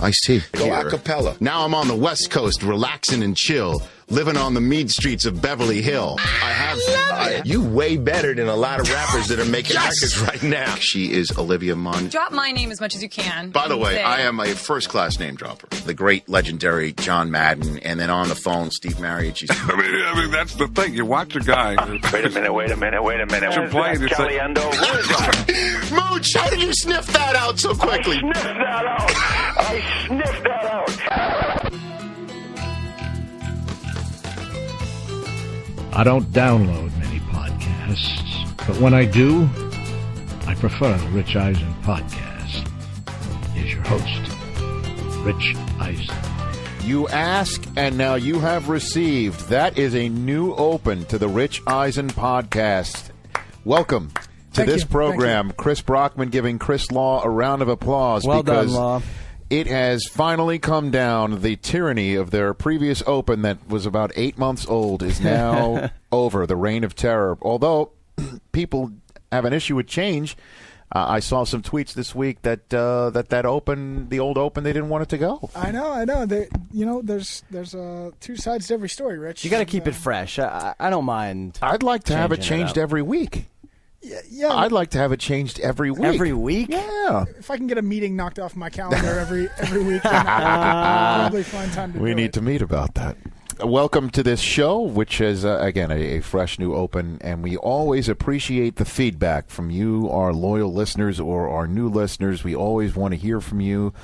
iced tea. Go a cappella. Now I'm on the West Coast, relaxing and chill, living on the mead streets of Beverly Hill. You way better than a lot of rappers that are making records right now. She is Olivia Munn. Drop my name as much as you can. By the way, I am a first-class name dropper. The great, legendary John Madden, and then on the phone, Steve Mariucci. I mean, that's the thing. You watch a guy. Wait a minute. You're playing this thing. Mooch, how did you sniff that out so quickly? I sniffed that out. I don't download many podcasts, but when I do, I prefer the Rich Eisen podcast. Here's your host, Rich Eisen. You ask, and now you have received. That is a new open to the Rich Eisen podcast. Welcome to this program. Chris Brockman giving Chris Law a round of applause. Well because done, Law. It has finally come down. The tyranny of their previous open that was about 8 months old is now over. The reign of terror. Although people have an issue with change, I saw some tweets this week that that open, the old open, they didn't want it to go. I know. There's two sides to every story, Rich. You got to keep it fresh. I don't mind. I'd like to have it changed every week. Yeah. I'd like to have it changed every week. Every week? Yeah. If I can get a meeting knocked off my calendar every week, then I'll probably find time to do it. We need to meet about that. Welcome to this show, which is, again, a fresh new open, and we always appreciate the feedback from you, our loyal listeners, or our new listeners. We always want to hear from you,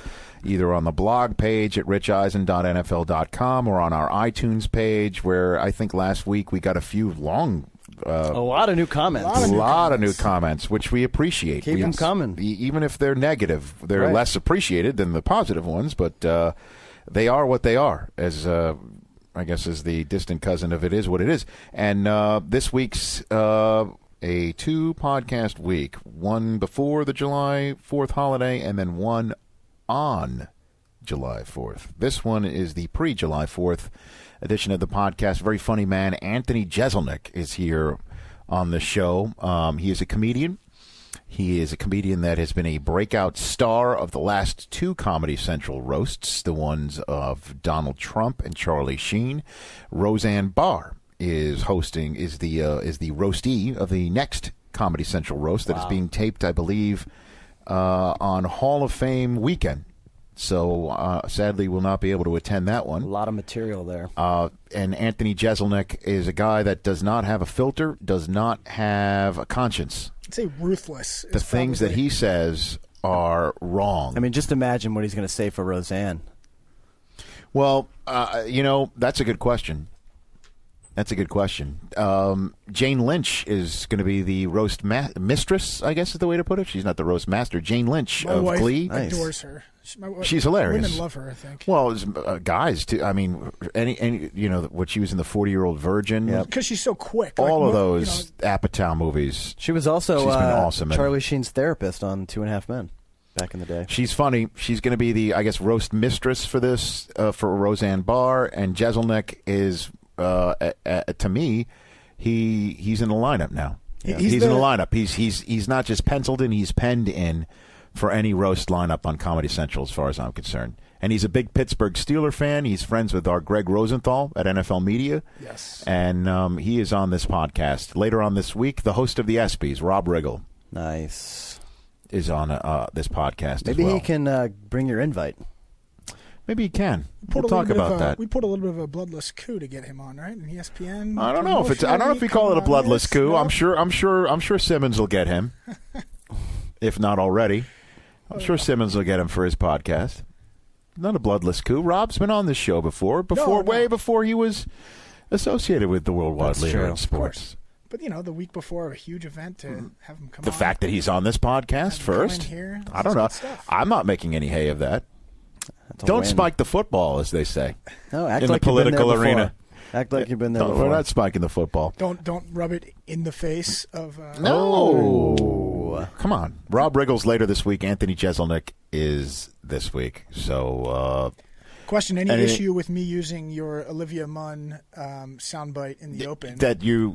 either on the blog page at richeisen.nfl.com or on our iTunes page, where I think last week we got a few long a lot of new comments. A lot of new comments, which we appreciate. Keep them coming. Even if they're negative, they're right. less appreciated than the positive ones, but they are what they are, as I guess as the distant cousin of It Is What It Is. And this week's a 2-podcast week, one before the July 4th holiday and then one on July 4th. This one is the pre-July 4th edition of the podcast. Very funny man, Anthony Jeselnik, is here on the show. He is a comedian. He is a comedian that has been a breakout star of the last 2 Comedy Central roasts, the ones of Donald Trump and Charlie Sheen. Roseanne Barr is the roastee of the next Comedy Central roast that is being taped, I believe, on Hall of Fame weekend. So, sadly, will not be able to attend that one. A lot of material there. And Anthony Jeselnik is a guy that does not have a filter, does not have a conscience. I'd say ruthless. The things that he says are wrong. I mean, just imagine what he's going to say for Roseanne. Well, that's a good question. Jane Lynch is going to be the roast mistress, I guess is the way to put it. She's not the roast master. Jane Lynch my of wife Glee. adores her. She's hilarious. Women love her, I think. Well, guys too. I mean, any what she was in the 40-Year-Old Virgin. Because she's so quick. All of those Apatow movies. She was also she's been awesome. Charlie Sheen's therapist on 2.5 Men back in the day. She's funny. She's going to be the, I guess, roast mistress for this for Roseanne Barr, and Jeselnik is. To me, he's in the lineup now. Yeah. He's in the lineup. He's not just penciled in; he's penned in for any roast lineup on Comedy Central, as far as I'm concerned. And he's a big Pittsburgh Steeler fan. He's friends with our Greg Rosenthal at NFL Media. Yes, and he is on this podcast later on this week. The host of the ESPYs, Rob Riggle, is on this podcast. Maybe as well. he can bring your invite. Maybe he can. We'll talk about that. We put a little bit of a bloodless coup to get him on, right? And ESPN. I don't know if we call it a bloodless coup. No? I'm sure Simmons will get him, if not already. I'm sure Simmons will get him for his podcast. Not a bloodless coup. Rob's been on this show before, way before he was associated with the worldwide leader in sports. But, the week before a huge event to have him come on. The fact that he's on this podcast first, here, I don't know. I'm not making any hay of that. Don't spike the football, as they say. No, act in like the political arena. Act like you've been there before. We're not spiking the football. Don't rub it in the face of... No. Come on. Rob Riggle's later this week. Anthony Jeselnik is this week. So Question: Any issue with me using your Olivia Munn soundbite in the open? That you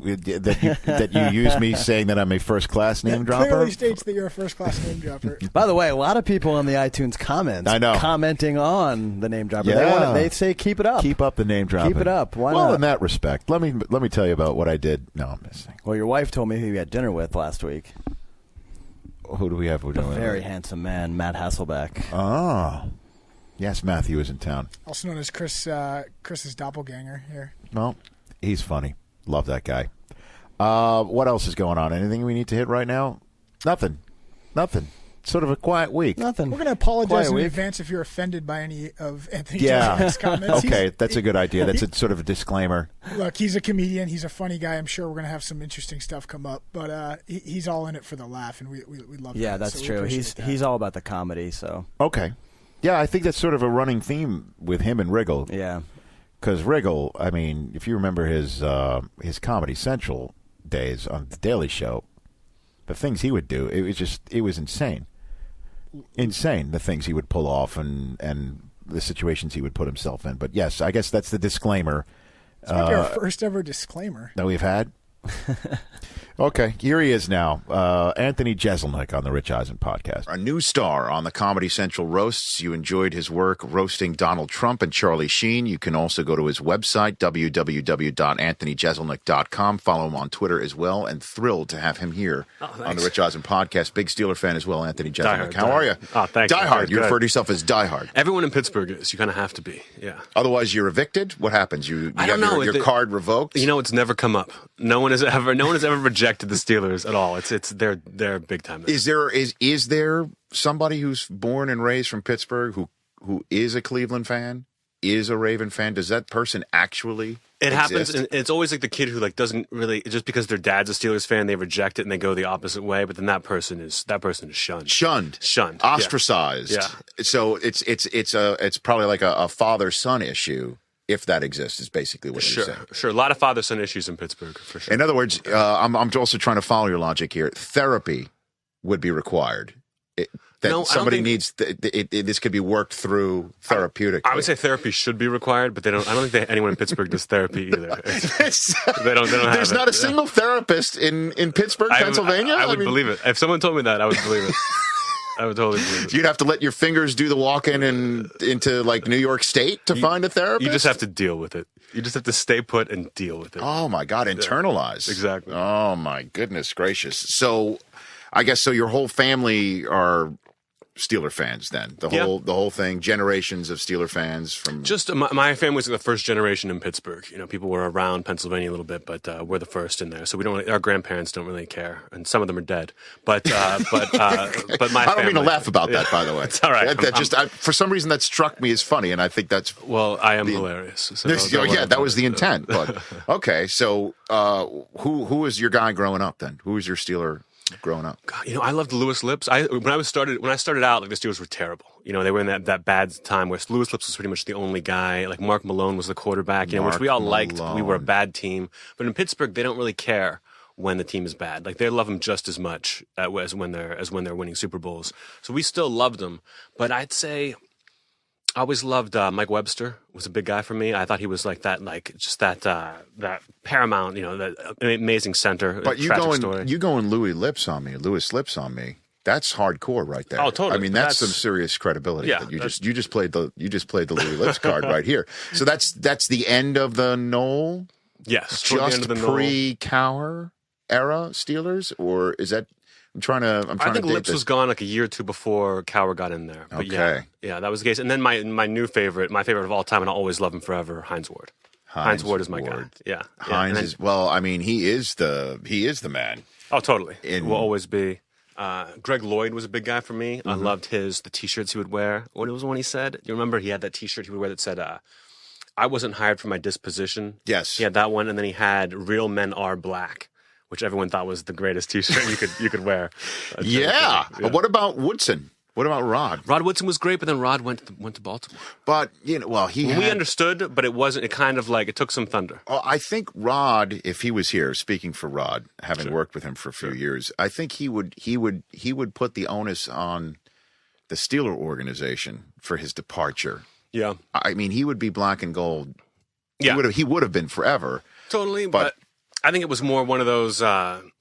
use me saying that I'm a first class name dropper? Clearly states that you're a first class name dropper. By the way, a lot of people in the iTunes comments commenting on the name dropper. Yeah. They say keep it up. Keep up the name dropping. Keep it up. Why well, not? in that respect, let me tell you about what I did. No, I'm missing. Well, your wife told me who you had dinner with last week. Who do we have? A very handsome man, Matt Hasselbeck. Oh. Yes, Matthew is in town. Also known as Chris's doppelganger here. Well, he's funny. Love that guy. What else is going on? Anything we need to hit right now? Nothing. Sort of a quiet week. Nothing. We're going to apologize in advance if you're offended by any of Anthony Jeselnik's comments. Okay, that's a good idea. That's a sort of a disclaimer. Look, he's a comedian. He's a funny guy. I'm sure we're going to have some interesting stuff come up. But he's all in it for the laugh, and we love it. Yeah, that's true. He's all about the comedy. So okay. Yeah, I think that's sort of a running theme with him and Riggle. Yeah. Because Riggle, I mean, if you remember his Comedy Central days on The Daily Show, the things he would do, it was insane. Insane, the things he would pull off and the situations he would put himself in. But yes, I guess that's the disclaimer. This might be our first ever disclaimer that we've had. Okay, here he is now, Anthony Jeselnik on the Rich Eisen podcast. A new star on the Comedy Central roasts. You enjoyed his work roasting Donald Trump and Charlie Sheen. You can also go to his website, www.anthonyjeselnik.com. Follow him on Twitter as well, and thrilled to have him here on the Rich Eisen podcast. Big Steeler fan as well, Anthony Jeselnik. How are you? Oh, thanks. Diehard. You refer to yourself as diehard. Everyone in Pittsburgh is. You kind of have to be, yeah. Other's you're evicted? What happens? You I don't know. Your card revoked? You know, it's never come up. No one has ever rejected the Steelers at all. They're big time. Is there somebody who's born and raised from Pittsburgh who is a Cleveland fan, is a Raven fan? Does that person actually happens, and it's always like the kid who doesn't really, just because their dad's a Steelers fan, they reject it and they go the opposite way. But then that person is shunned, ostracized. Yeah. So it's probably like a father-son issue. If that exists, is basically what you're saying. Sure. A lot of father-son issues in Pittsburgh, for sure. In other words, I'm also trying to follow your logic here. Therapy would be required. Somebody needs this could be worked through therapeutically. I would say therapy should be required, but I don't think anyone in Pittsburgh does therapy either. They don't There's not a single therapist in Pittsburgh, Pennsylvania. I would believe it. If someone told me that, I would believe it. I would totally believe it. You'd have to let your fingers do the walk-in into like New York State to find a therapist? You just have to deal with it. You just have to stay put and deal with it. Oh, my God. Internalize. Exactly. Oh, my goodness gracious. So I guess your whole family are Steeler fans then. The whole thing, generations of Steeler fans from just my family was the first generation in Pittsburgh. You know, people were around Pennsylvania a little bit, but we're the first in there. So our grandparents don't really care, and some of them are dead. But my I don't mean to laugh about that, by the way. It's all right. For some reason that struck me as funny, and I think that's I am hilarious. So that was the intent. But okay, so who was your guy growing up then? Who was your Steeler growing up? God, I loved Louis Lips. When I started out, the Steelers were terrible. They were in that bad time where Louis Lips was pretty much the only guy. Like Mark Malone was the quarterback, which we all liked. We were a bad team, but in Pittsburgh, they don't really care when the team is bad. Like they love them just as much as when they're winning Super Bowls. So we still loved them, but I'd say I always loved Mike Webster. Was a big guy for me. I thought he was like that paramount, that amazing center. But you going Louis Lips on me. That's hardcore right there. Oh, totally. I mean, that's some serious credibility. Yeah, that you just played the Louis Lips card right here. So that's the end of the Knoll. Yes, just pre-Cowher era Steelers, or is that? I think Lips was gone like a year or two before Cowher got in there. But okay. Yeah, that was the case. And then my favorite of all time, and I'll always love him forever, Hines Ward. Hines Ward is my guy. Yeah. Hines is, well, I mean, he is the man. Oh, totally. Will always be. Greg Lloyd was a big guy for me. Mm-hmm. I loved the T-shirts he would wear. What was one he said? You remember he had that T-shirt he would wear that said, I wasn't hired for my disposition. Yes. He had that one, and then he had Real Men Are Black, which everyone thought was the greatest T-shirt you could wear. Yeah. What about Woodson? What about Rod? Rod Woodson was great, but then Rod went to Baltimore. But we understood, but it wasn't. It kind of it took some thunder. I think Rod, if he was here, speaking for Rod, having worked with him for a few years, I think he would put the onus on the Steeler organization for his departure. Yeah. I mean, he would be black and gold. Yeah. He would have been forever. Totally, but I think it was more one of those.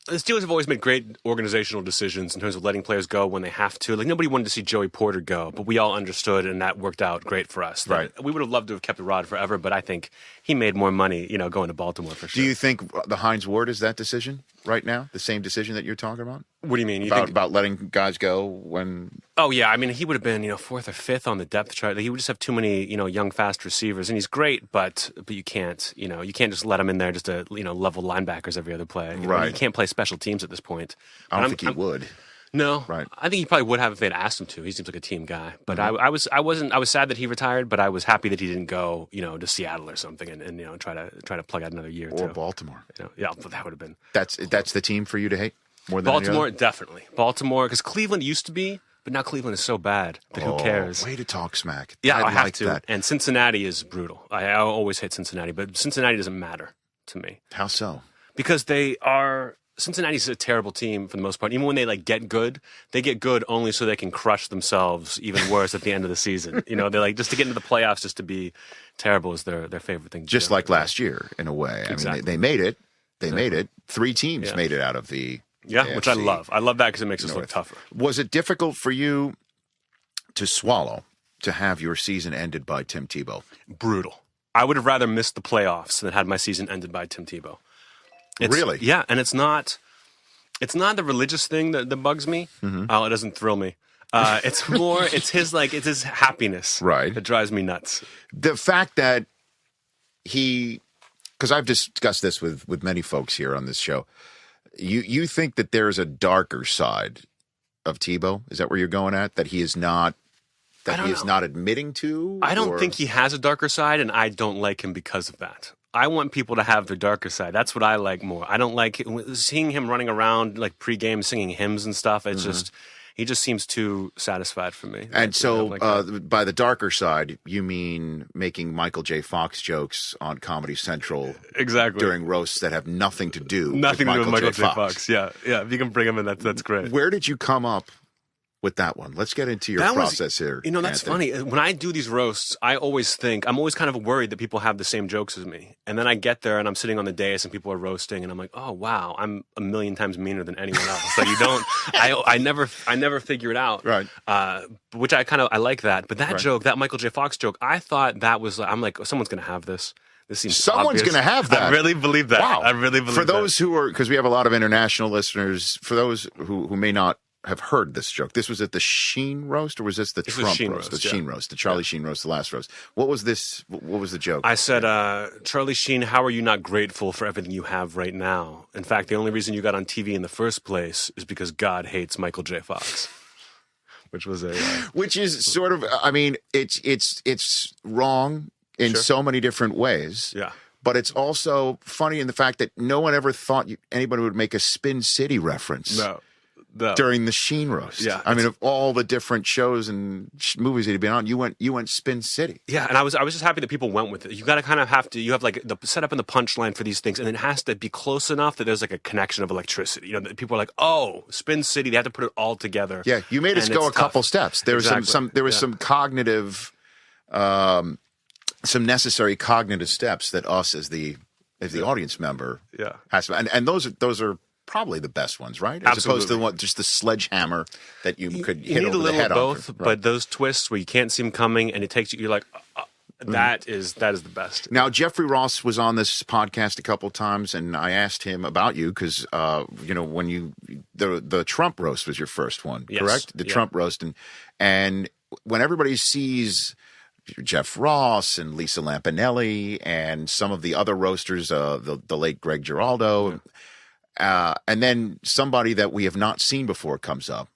The Steelers have always made great organizational decisions in terms of letting players go when they have to. Like, nobody wanted to see Joey Porter go, but we all understood, and that worked out great for us. Right. We would have loved to have kept Rod forever, but I think he made more money, going to Baltimore for sure. Do you think the Hines Ward is that decision right now? The same decision that you're talking about? What do you mean? About letting guys go when... Oh, yeah. I mean, he would have been, 4th or 5th on the depth chart. He would just have too many, young, fast receivers. And he's great, but you can't, you can't just let him in there just to, level linebackers every other play. Right. He can't play special teams at this point. I don't think he would. No. Right. I think he probably would have if they'd asked him to. He seems like a team guy. But I was sad that he retired, but I was happy that he didn't go, to Seattle or something and try to plug out another year or too. Baltimore. Yeah, that would have been. That's the team for you to hate more than Baltimore, definitely. Baltimore, because Cleveland used to be, but now Cleveland is so bad that who cares? Way to talk smack. Yeah, I have like to. That. And Cincinnati is brutal. I always hate Cincinnati, but Cincinnati doesn't matter to me. How so? Because Cincinnati's a terrible team for the most part. Even when they get good, they get good only so they can crush themselves even worse at the end of the season. They're just to get into the playoffs, just to be terrible is their favorite thing to just do. Like last year, in a way. Exactly. I mean, they made it. They made it. 3 teams made it out of the AFC which I love. I love that because it makes us look tougher. Was it difficult for you to swallow to have your season ended by Tim Tebow? Brutal. I would have rather missed the playoffs than had my season ended by Tim Tebow. Really? Yeah, and it's not the religious thing that bugs me. Mm-hmm. Oh, it doesn't thrill me. It's his happiness that drives me nuts. The fact that because I've discussed this with many folks here on this show, you think that there's a darker side of Tebow? Is that where you're going at? That he is not admitting to? I don't think he has a darker side, and I don't like him because of that. I want people to have their darker side. That's what I like more. I don't like seeing him running around pregame singing hymns and stuff. It's he just seems too satisfied for me. And so by the darker side, you mean making Michael J. Fox jokes on Comedy Central exactly during roasts that have nothing to do with Michael J. Fox. Yeah. If you can bring him in, that's great. Where did you come up with that one? Let's get into your process here. That's funny. When I do these roasts, I'm always kind of worried that people have the same jokes as me. And then I get there and I'm sitting on the dais and people are roasting and I'm like, oh wow, I'm a million times meaner than anyone else. So you don't, I never figure it out. Right. Which I like that. But that joke, that Michael J. Fox joke, I thought that was, I'm like, someone's going to have this. This seems someone's going to have that. I really believe that. Wow. I really believe that. For those who are, because we have a lot of international listeners, for those who may not have heard this joke, this was at the Sheen roast, or was this the Trump roast? The Sheen roast, the Charlie Sheen roast, the last roast. What was this? What was the joke? I said, Charlie Sheen, how are you not grateful for everything you have right now? In fact, the only reason you got on TV in the first place is because God hates Michael J. Fox. Which was which is sort of, I mean, it's wrong in so many different ways. Yeah. But it's also funny in the fact that no one ever thought anybody would make a Spin City reference. No. During the Sheen roast. Yeah, I mean, of all the different shows and movies that he'd been on, you went Spin City. Yeah, and I was just happy that people went with it. You got to kind of you have the setup and the punchline for these things, and it has to be close enough that there's a connection of electricity. That people are like, oh, Spin City. They have to put it all together. Yeah, you made us go a couple steps. There was some cognitive, some necessary cognitive steps that us as the audience member has to, and those are probably the best ones, right? As Absolutely. opposed to just the sledgehammer that you could hit need over a little the head of both, on. but those twists where you can't see them coming and it takes you, you're like, that is the best. Now, Jeffrey Ross was on this podcast a couple of times, and I asked him about you because, when the Trump roast was your first one, correct? The Trump roast, and when everybody sees Jeff Ross and Lisa Lampanelli and some of the other roasters, the late Greg Giraldo. And then somebody that we have not seen before comes up,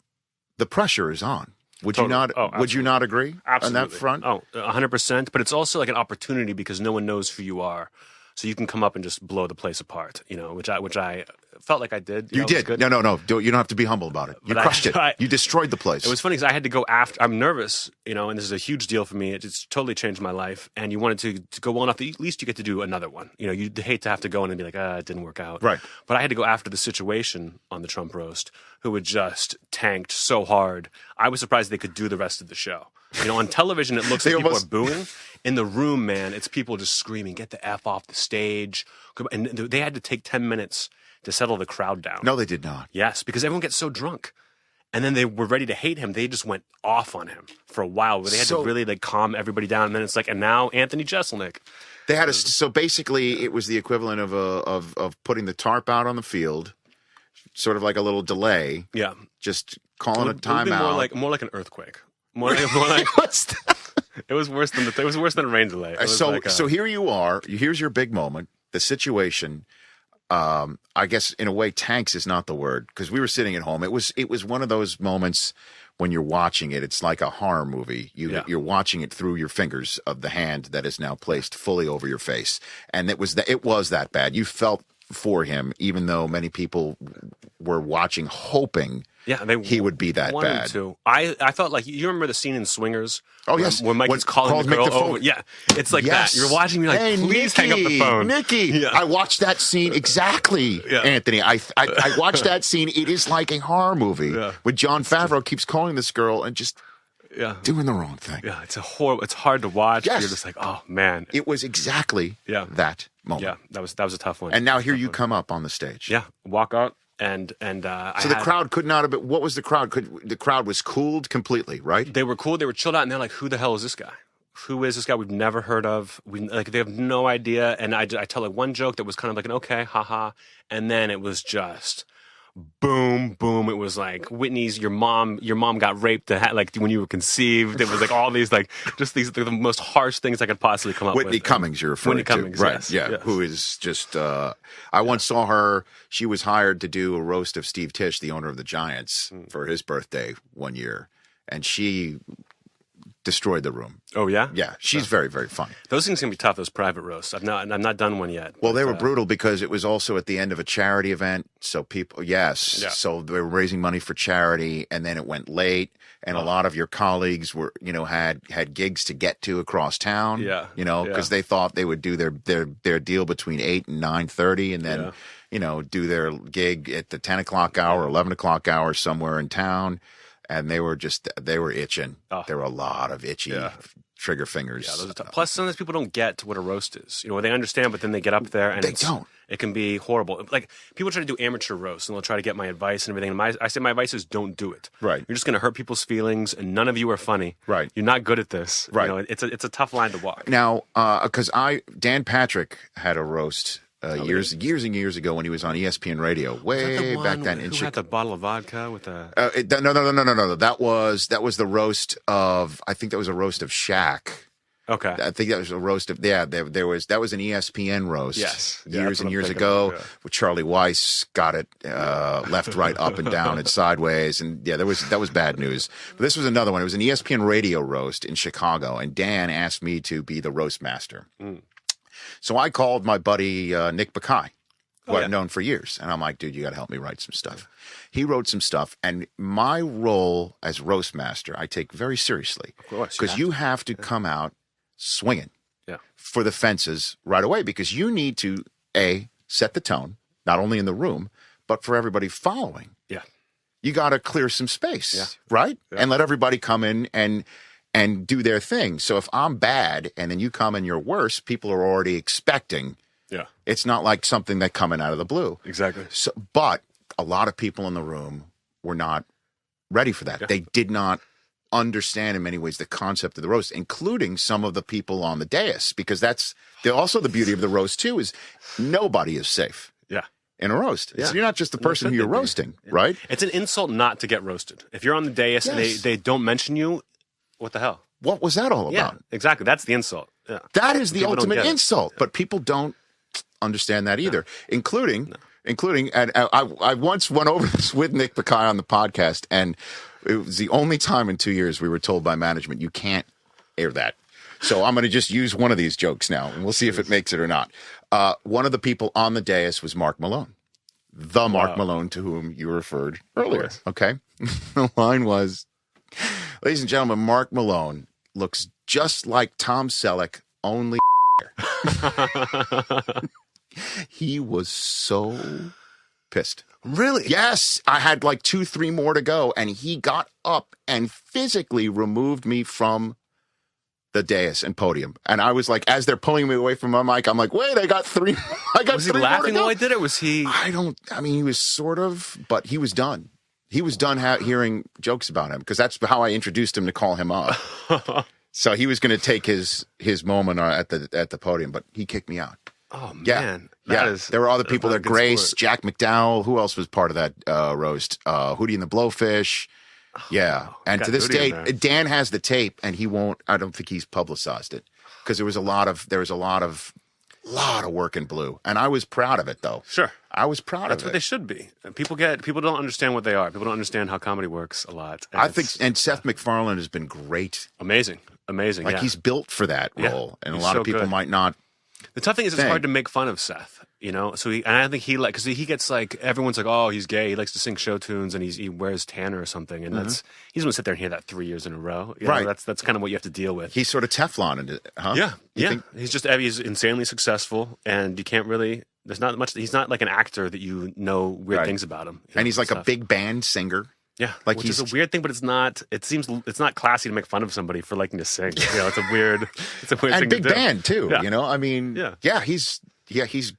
the pressure is on. Would you not? Would you not agree on that front? Oh, 100%. But it's also like an opportunity because no one knows who you are, so you can come up and just blow the place apart. Which I felt like I did. You did. No. You don't have to be humble about it. You crushed it. You destroyed the place. It was funny because I had to go after. I'm nervous, and this is a huge deal for me. It's totally changed my life. And you wanted to go well enough that at least you get to do another one. You'd hate to have to go in and be like, it didn't work out. Right. But I had to go after the situation on the Trump roast, who had just tanked so hard. I was surprised they could do the rest of the show. You know, on television, it looks like people are booing. In the room, man, it's people just screaming, "Get the F off the stage!" And they had to take 10 minutes to settle the crowd down. No, they did not. Yes, because everyone gets so drunk. And then they were ready to hate him. They just went off on him for a while. Where they had to really like calm everybody down. And then it's like, and now Anthony Jeselnik. They had so basically it was the equivalent of putting the tarp out on the field, sort of like a little delay. Yeah, just calling a timeout. More like an earthquake. More like it was worse than a rain delay. So here you are. Here's your big moment. The situation. I guess in a way, tanks is not the word because we were sitting at home. It was one of those moments when you're watching it. It's like a horror movie. You're watching it through your fingers of the hand that is now placed fully over your face, and it was that bad. You felt for him, even though many people were watching, hoping he would be that bad. To. I felt like you remember the scene in Swingers. Oh yes, when Mike was calling the girl over. Yeah, it's like that. You're watching, you're like, hey, please hang up the phone, Nikki. Yeah. I watched that scene exactly, Anthony. I watched that scene. It is like a horror movie when Jon Favreau keeps calling this girl and just doing the wrong thing. Yeah, it's hard to watch. Yes. You're just like, oh man. It was exactly that moment. Yeah, that was a tough one. And now here you come up on the stage. Yeah, walk out. And so the crowd could not have been. What was the crowd? The crowd was cooled completely, right? They were cool. They were chilled out, and they're like, "Who the hell is this guy? Who is this guy? We've never heard of. They have no idea." And I tell like one joke that was kind of like an okay, haha, and then it was just boom, boom. It was like Whitney's. Your mom got raped. Like when you were conceived. It was like all these like just these the most harsh things I could possibly come up with. Whitney Cummings, you're referring to, Cummings, right? Yes, yeah, yes. Who is just. I once saw her. She was hired to do a roast of Steve Tisch, the owner of the Giants, for his birthday one year, and she destroyed the room. Oh yeah, yeah. She's very, very funny. Those things can be tough. Those private roasts. I'm not done one yet. Well, they were brutal because it was also at the end of a charity event. So people, so they were raising money for charity, and then it went late, and a lot of your colleagues were, had gigs to get to across town. Yeah, because they thought they would do their deal between 8 and 9:30, and then do their gig at the 10 o'clock hour, 11 o'clock hour somewhere in town. And they were itching. Oh. There were a lot of itchy trigger fingers. Yeah, those are tough. Plus, sometimes people don't get what a roast is. They understand, but then they get up there and they don't. It can be horrible. Like people try to do amateur roasts and they'll try to get my advice and everything. And I say my advice is don't do it. Right. You're just going to hurt people's feelings, and none of you are funny. Right. You're not good at this. Right. It's a tough line to walk. Now, because Dan Patrick had a roast. Years and years ago when he was on ESPN Radio, way back then. Who had the bottle of vodka with the? No. That was the roast of. I think that was a roast of Shaq. Okay. I think that was a roast of. Yeah, that was an ESPN roast. Yes. Years and years ago, with Charlie Weiss got it left, right, up and down and sideways, and that was bad news. But this was another one. It was an ESPN Radio roast in Chicago, and Dan asked me to be the roast master. Mm. So I called my buddy Nick Bakay, who I've known for years. And I'm like, dude, you got to help me write some stuff. He wrote some stuff. And my role as roast master, I take very seriously. Of course. Because you have to come out swinging for the fences right away. Because you need to, set the tone, not only in the room, but for everybody following. Yeah. You got to clear some space, right? Yeah. And let everybody come in and do their thing. So if I'm bad and then you come and you're worse, people are already expecting. Yeah. It's not like something that coming out of the blue. Exactly. So, but a lot of people in the room were not ready for that. Yeah. They did not understand in many ways the concept of the roast, including some of the people on the dais, because that's also the beauty of the roast too, is nobody is safe. Yeah. In a roast. Yeah. So you're not just the person who you're roasting, right? It's an insult not to get roasted. If you're on the dais and they don't mention you, what the hell? What was that all about? Yeah, exactly. That's the insult. Yeah. That is the ultimate insult. But people don't understand that either, including, and I once went over this with Nick Bakay on the podcast, and it was the only time in 2 years we were told by management, you can't air that. So I'm going to just use one of these jokes now, and we'll see if it makes it or not. One of the people on the dais was Mark Malone. Mark Malone to whom you referred earlier. Okay. The line was, ladies and gentlemen, Mark Malone looks just like Tom Selleck, only he was so pissed. Really? Yes. I had like 2-3 more to go, and he got up and physically removed me from the dais and podium. And I was like, as they're pulling me away from my mic, I'm like, wait, I got 3. Was he laughing while I did it? Was he? I mean, he was sort of, but he was done. He was done hearing jokes about him, because that's how I introduced him to call him up. So he was going to take his moment at the podium, but he kicked me out. Oh, man. There were other people there. Grace, Jack McDowell. Who else was part of that roast? Hootie and the Blowfish. Yeah. And to this day, Dan has the tape, and I don't think he's publicized it, because there was a lot of work in Blue. And I was proud of it, though. Sure. I was proud of it. That's what they should be. People don't understand what they are. People don't understand how comedy works a lot. And Seth MacFarlane has been great. Amazing. Like, he's built for that role. And a lot of people might not. The tough thing is, it's hard to make fun of Seth, you know. So I think because he gets like, everyone's like, oh, he's gay. He likes to sing show tunes, and he wears tanner or something, and he's going to sit there and hear that 3 years in a row. You know, that's kind of what you have to deal with. He's sort of Teflon in it, huh? Yeah. He's insanely successful, and you can't really. There's not much. He's not like an actor that you know weird things about him. And he's like a big band singer. Yeah, which is a weird thing, but it's not. It seems it's not classy to make fun of somebody for liking to sing. You know, it's a weird thing and big to do. band too. Yeah. You know, I mean, he's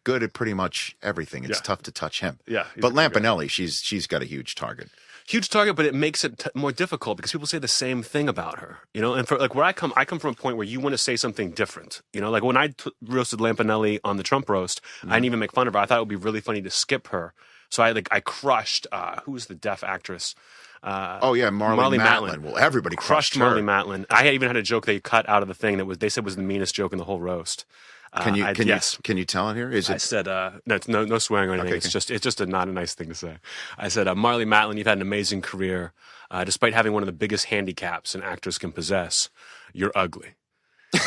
good at pretty much everything. It's tough to touch him. Yeah, but Lampanelli, she's got a huge target. But it makes it more difficult because people say the same thing about her. You know, and for like where I come from a point where you want to say something different. You know, like when I roasted Lampanelli on the Trump roast, I didn't even make fun of her. I thought it would be really funny to skip her. So I crushed who's the deaf actress. Marley Matlin. Well, everybody crushed her. Marley Matlin. I even had a joke they cut out of the thing they said was the meanest joke in the whole roast. Can you tell it here? I said no swearing or anything. Okay. It's just not a nice thing to say. I said, Marley Matlin, you've had an amazing career, despite having one of the biggest handicaps an actress can possess. You're ugly.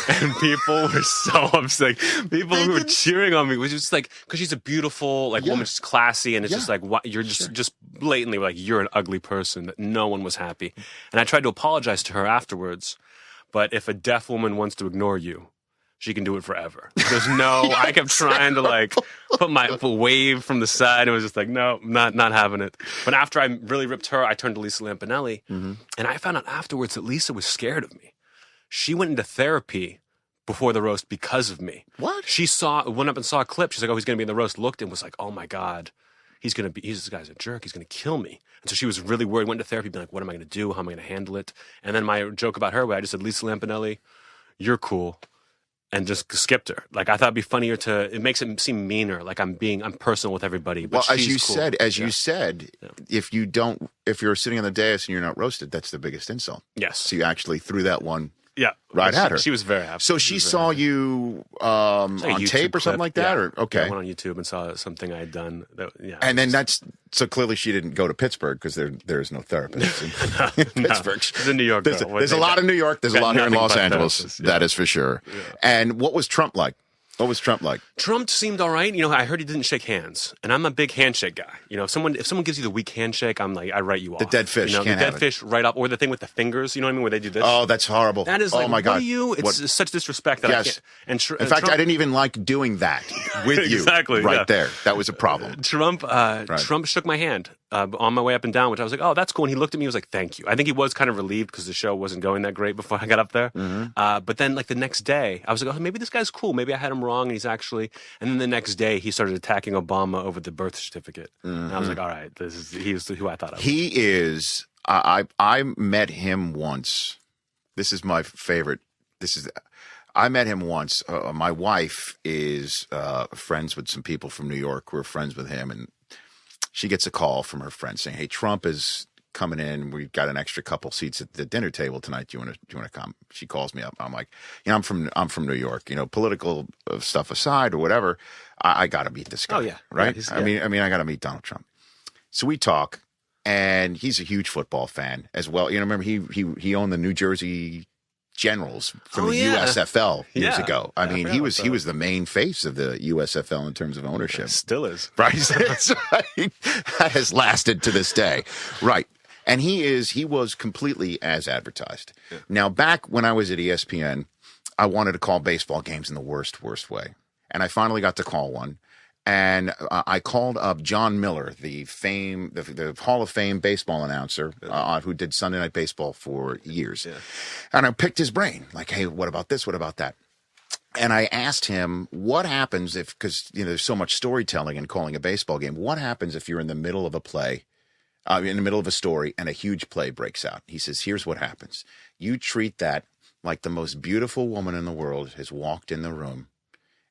And people were so upset. People who were cheering on me was just like, because she's a beautiful woman, she's classy, and it's just like, what, you're just blatantly like, you're an ugly person. That no one was happy. And I tried to apologize to her afterwards, but if a deaf woman wants to ignore you, she can do it forever. There's I kept trying to put my wave from the side. It was just like, no, not having it. But after I really ripped her, I turned to Lisa Lampanelli, and I found out afterwards that Lisa was scared of me. She went into therapy before the roast because of me. What? She went up and saw a clip. She's like, oh, he's going to be in the roast. Looked and was like, oh my God, this guy's a jerk. He's going to kill me. And so she was really worried, went into therapy, being like, what am I going to do? How am I going to handle it? And then my joke about her, where I just said, Lisa Lampanelli, you're cool. And just skipped her. Like, I thought it'd be funnier it makes it seem meaner. Like I'm personal with everybody. But well, you said, if you're sitting on the dais and you're not roasted, that's the biggest insult. Yes. So you actually threw that one. Yeah, right at her. She was very happy. So she saw you on tape or something like that, or okay? I went on YouTube and saw something I had done. And then so clearly she didn't go to Pittsburgh because there is no therapist in Pittsburgh. It's in New York. There's a lot in New York. There's a lot here in Los Angeles. That is for sure. Yeah. And what was Trump like? What was Trump like? Trump seemed all right. You know, I heard he didn't shake hands, and I'm a big handshake guy. You know, if someone gives you the weak handshake, I'm like, I write you off. The dead fish, you know, can't the have dead fish right up, or the thing with the fingers. You know what I mean, where they do this. Oh, that's horrible. That is like, oh my God. What are you? It's such disrespect that I can't. And in fact, I didn't even like doing that with you. Exactly, right there. That was a problem. Trump shook my hand on my way up and down, which I was like, oh, that's cool. And he looked at me, he was like, thank you. I think he was kind of relieved because the show wasn't going that great before I got up there. But then like the next day, I was like, oh, maybe this guy's cool. Maybe I had him wrong, and he's actually. And then the next day, he started attacking Obama over the birth certificate. And I was like, all right, he's who I thought I was. He is. I met him once. This is my favorite. I met him once. My wife is friends with some people from New York who are friends with him, and she gets a call from her friend saying, "Hey, Trump is coming in. We've got an extra couple seats at the dinner table tonight. Do you want to come?" She calls me up. I'm like, I'm from New York. You know, political stuff aside or whatever, I got to meet this guy. Oh yeah, right. I mean, I got to meet Donald Trump. So we talk, and he's a huge football fan as well. You know, remember he owned the New Jersey Generals from the USFL years ago. I mean, he was the main face of the USFL in terms of ownership. Still is. Right. That has lasted to this day. Right. And he was completely as advertised. Yeah. Now, back when I was at ESPN, I wanted to call baseball games in the worst way. And I finally got to call one. And I called up John Miller, the Hall of Fame baseball announcer who did Sunday Night Baseball for years. Yeah. And I picked his brain, like, hey, what about this? What about that? And I asked him, what happens if, because there's so much storytelling in calling a baseball game, what happens if you're in the middle of a play, in the middle of a story, and a huge play breaks out? He says, here's what happens. You treat that like the most beautiful woman in the world has walked in the room,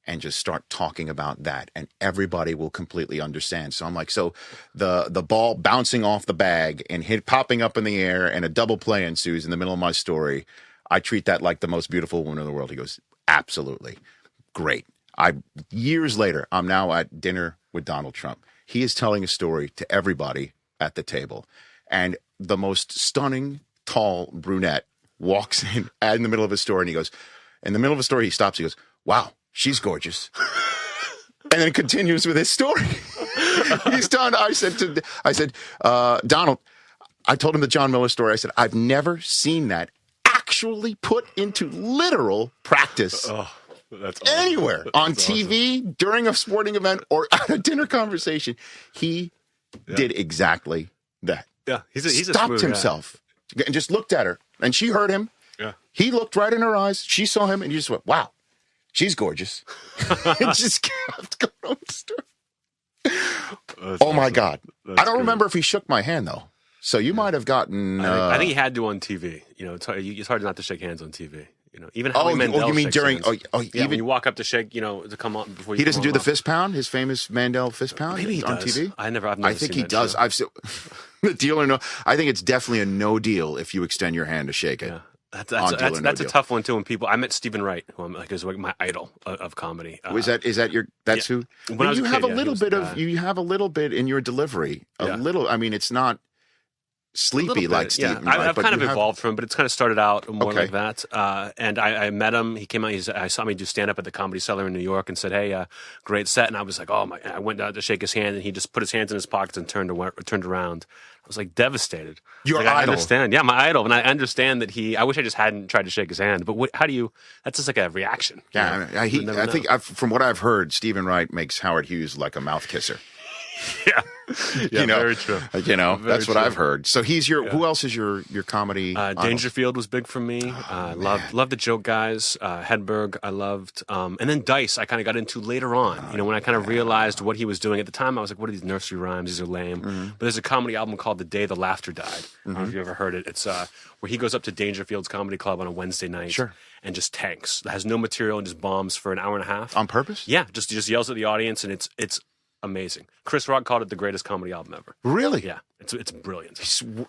and just start talking about that, and everybody will completely understand. So I'm like, so the ball bouncing off the bag and popping up in the air, and a double play ensues in the middle of my story. I treat that like the most beautiful woman in the world. He goes, absolutely. Great. Years later, I'm now at dinner with Donald Trump. He is telling a story to everybody at the table. And the most stunning, tall brunette walks in the middle of his story, and he goes, in the middle of a story, he stops, he goes, wow, she's gorgeous. And then continues with his story. He's done. I said, Donald, I told him the John Miller story. I said, I've never seen that actually put into literal practice anywhere on TV, during a sporting event, or at a dinner conversation. He did exactly that. Yeah, he's stopped himself and just looked at her, and she heard him. Yeah, he looked right in her eyes. She saw him, and he just went, "Wow, she's gorgeous." And just kept going on the story. Oh my God! I don't remember if he shook my hand though. So you might have gotten. I think he had to on TV. It's hard not to shake hands on TV. Even Howie Mandel. Oh, you mean during? Hands. Even when you walk up to shake, to come on before. He doesn't do the fist pound, his famous Mandel fist pound. Maybe he on does. TV. I've never. I think he does. I've seen the deal or no. I think it's definitely a no deal if you extend your hand to shake it. Yeah. That's a tough one too. When I met Stephen Wright, who is like my idol of comedy. Is that your? That's who. When you have a little bit of. You have a little bit in your delivery. A little. I mean, it's not sleepy like Stephen. Yeah, I've kind of evolved from him, but it's kind of started out more like that. And I met him. He came out. I saw me do stand up at the Comedy Cellar in New York, and said, "Hey, great set." And I was like, "Oh my!" I went down to shake his hand, and he just put his hands in his pockets and turned around. I was like devastated. Your idol. I understand. Yeah, my idol, and I understand that I wish I just hadn't tried to shake his hand. But how do you? That's just like a reaction. Yeah, I think from what I've heard, Stephen Wright makes Howard Hughes like a mouth kisser. Yeah, very true. That's what I've heard. So he's your. Who else is your comedy? Dangerfield was big for me. Loved the joke guys. Hedberg, I loved, and then Dice. I kind of got into later on. When I kind of realized what he was doing at the time, I was like, "What are these nursery rhymes? These are lame." Mm-hmm. But there's a comedy album called "The Day the Laughter Died." Mm-hmm. I don't know if you ever heard it. It's where he goes up to Dangerfield's comedy club on a Wednesday night, and just tanks. That has no material and just bombs for an hour and a half on purpose. Yeah, just yells at the audience, and it's amazing. Chris Rock called it the greatest comedy album ever. Really? Yeah. It's brilliant.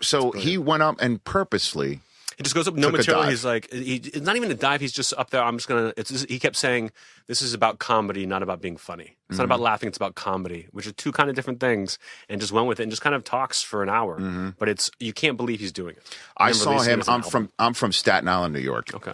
So he went up and purposely. He just goes up, no material. He's like, it's not even a dive. He's just up there. He kept saying, this is about comedy, not about being funny. It's not about laughing. It's about comedy, which are two kind of different things. And just went with it and just kind of talks for an hour. Mm-hmm. But you can't believe he's doing it. I saw him. I'm from Staten Island, New York. Okay.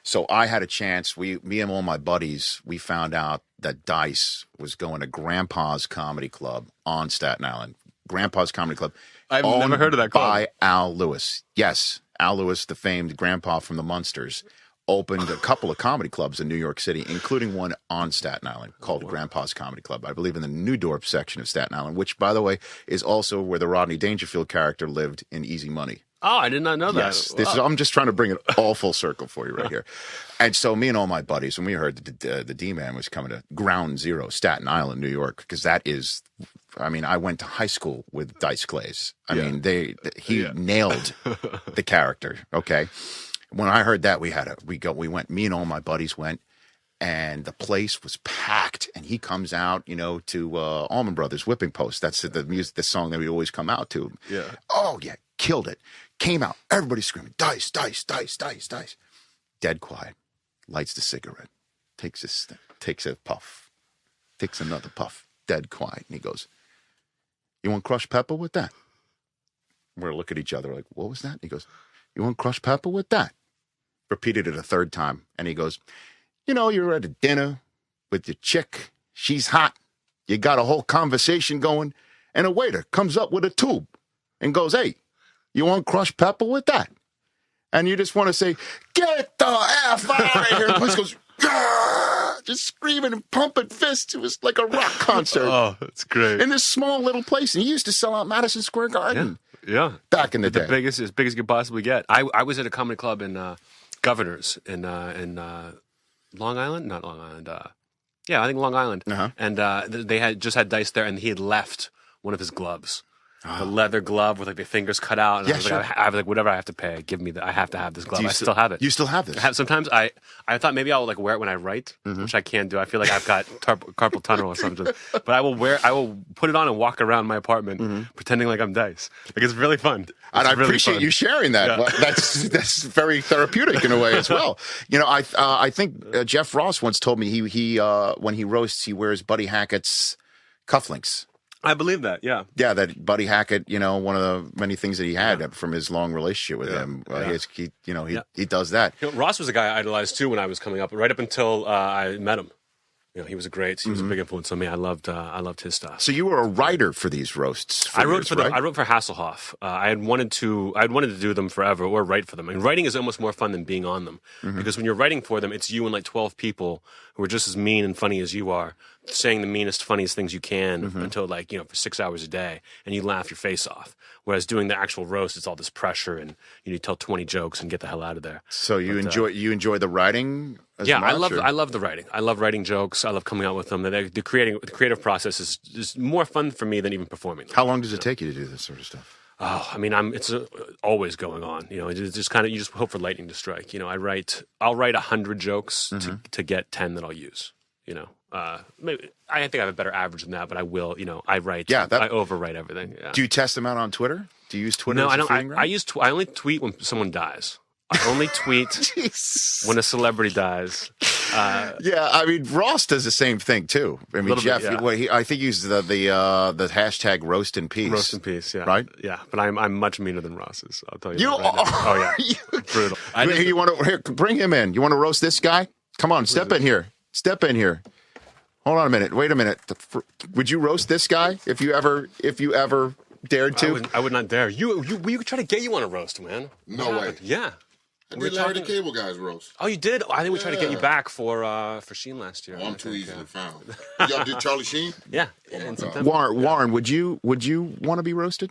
So I had a chance. Me and all my buddies, we found out that Dice was going to Grandpa's Comedy Club on Staten Island. Grandpa's Comedy Club. I've never heard of that club. By Al Lewis. Yes, Al Lewis, the famed grandpa from the Munsters, opened a couple of comedy clubs in New York City, including one on Staten Island called Grandpa's Comedy Club. I believe in the Newdorp section of Staten Island, which, by the way, is also where the Rodney Dangerfield character lived in Easy Money. Oh, I did not know that. Yes, I'm just trying to bring it all full circle for you right here. And so me and all my buddies, when we heard that the D-Man was coming to Ground Zero, Staten Island, New York, because that is, I went to high school with Dice Clays. He nailed the character. Okay, when I heard that, we went. Me and all my buddies went, and the place was packed. And he comes out, to Allman Brothers Whipping Post. That's the song that we always come out to. Yeah. Oh yeah, killed it. Came out, everybody screaming, Dice, Dice, Dice, Dice, Dice. Dead quiet. Lights the cigarette. Takes a puff. Takes another puff. Dead quiet. And he goes, you want crushed pepper with that? We're look at each other like, what was that? And he goes, you want crushed pepper with that? Repeated it a third time. And he goes, you're at a dinner with your chick. She's hot. You got a whole conversation going. And a waiter comes up with a tube and goes, hey, you want crushed pepper with that? And you just want to say, get the F out of here. And the place goes, just screaming and pumping fists. It was like a rock concert. Oh, that's great. In this small little place. And he used to sell out Madison Square Garden. Yeah. Back in the day. As big as you could possibly get. I was at a comedy club in Governors in Long Island? Not Long Island. I think Long Island. Uh-huh. And they had just had Dice there, and he had left one of his gloves. The leather glove with like the fingers cut out, and I was like, whatever I have to pay, give me I have to have this glove. I still have it. You still have this? Sometimes I thought maybe I'll like wear it when I write, which I can't do. I feel like I've got carpal tunnel or something. But I will put it on and walk around my apartment pretending like I'm Dice. Like it's really fun. And I appreciate you sharing that. Yeah. That's very therapeutic in a way as well. You know, I think Jeff Ross once told me he when he roasts he wears Buddy Hackett's cufflinks. I believe that, yeah. Yeah, that Buddy Hackett, you know, one of the many things that he had from his long relationship with him. He does that. You know, Ross was a guy I idolized too when I was coming up, right up until I met him. You know, he was a big influence on me. I loved his stuff. So you were a writer for these roasts. I wrote for Hasselhoff. I had wanted to do them forever or write for them. And writing is almost more fun than being on them because when you're writing for them, it's you and like 12 people who are just as mean and funny as you are, saying the meanest, funniest things you can until like, you know, for 6 hours a day, and you laugh your face off. Whereas doing the actual roast, it's all this pressure, and you need to tell 20 jokes and get the hell out of there. So you enjoy the writing? I love the writing. I love writing jokes. I love coming out with them. The creative process is more fun for me than even performing them. How long does it take you to do this sort of stuff? Oh, I mean, it's always going on. You know, it's just kind of you just hope for lightning to strike. You know, I'll write 100 jokes to get 10 that I'll use. You know, maybe I think I have a better average than that, but I will. You know, I write. Yeah, I overwrite everything. Yeah. Do you test them out on Twitter? Do you use Twitter? No, I don't. I only tweet when someone dies. I only tweet when a celebrity dies. Yeah, I mean Ross does the same thing too. I mean Jeff, I think he uses the hashtag roast in peace. Roast in peace, yeah, right. Yeah, but I'm much meaner than Ross is. I'll tell you. You that right now. Oh yeah, brutal. You want to bring him in? You want to roast this guy? Come on, step in here. Step in here. Hold on a minute. Wait a minute. Would you roast this guy if you ever dared to? I would not dare. We try to get you on a roast, man. No way. Yeah. I did Larry the Cable Guy's roast. Oh, you did? I think we tried to get you back for Sheen last year. Oh, I'm too easily found. Y'all did Charlie Sheen? Yeah. Warren, would you want to be roasted?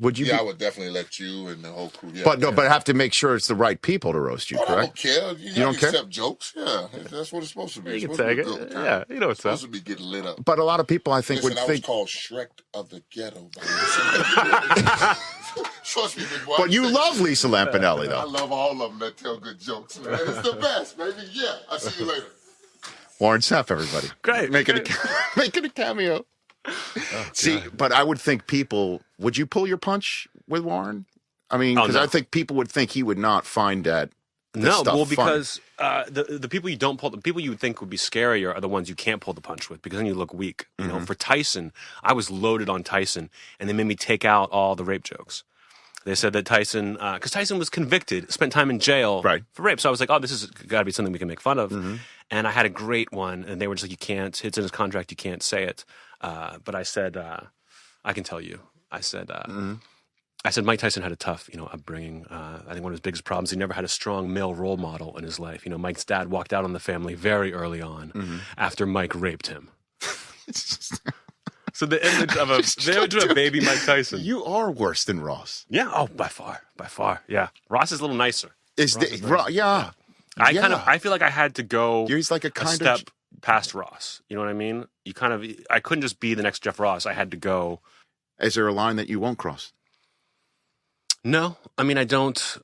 Would you? Yeah, I would definitely let you and the whole crew. Yeah, but I have to make sure it's the right people to roast you, correct? I don't care. You don't care? Accept jokes. Yeah, that's what it's supposed to be. You can take it. Yeah, you know what's supposed to be getting lit up. But a lot of people, I think, would think. I was called Shrek of the Ghetto. Trust me, big boy. But you love Lisa Lampanelli, though. I love all of them that tell good jokes, man. It's the best, baby. Yeah, I'll see you later. Warren Sapp, everybody. Great. Making a cameo. Oh, see, but I would think people, would you pull your punch with Warren? I mean, because I think people would think he would not find that. Because the people you don't pull, the people you would think would be scarier are the ones you can't pull the punch with because then you look weak. You know, for Tyson, I was loaded on Tyson, and they made me take out all the rape jokes. They said that Tyson, because Tyson was convicted, spent time in jail for rape. So I was like, oh, this has got to be something we can make fun of. And I had a great one, and they were just like, you can't, it's in his contract, you can't say it. But I said, I can tell you. I said, Mike Tyson had a tough, upbringing. I think one of his biggest problems, he never had a strong male role model in his life. Mike's dad walked out on the family very early on after Mike raped him. So the image of a baby Mike Tyson. You are worse than Ross. Yeah. Oh, by far. Yeah. Ross is a little nicer. Yeah. I feel like I had to go. He's like a step past Ross. You know what I mean? I couldn't just be the next Jeff Ross. I had to go. Is there a line that you won't cross? No, I mean I don't.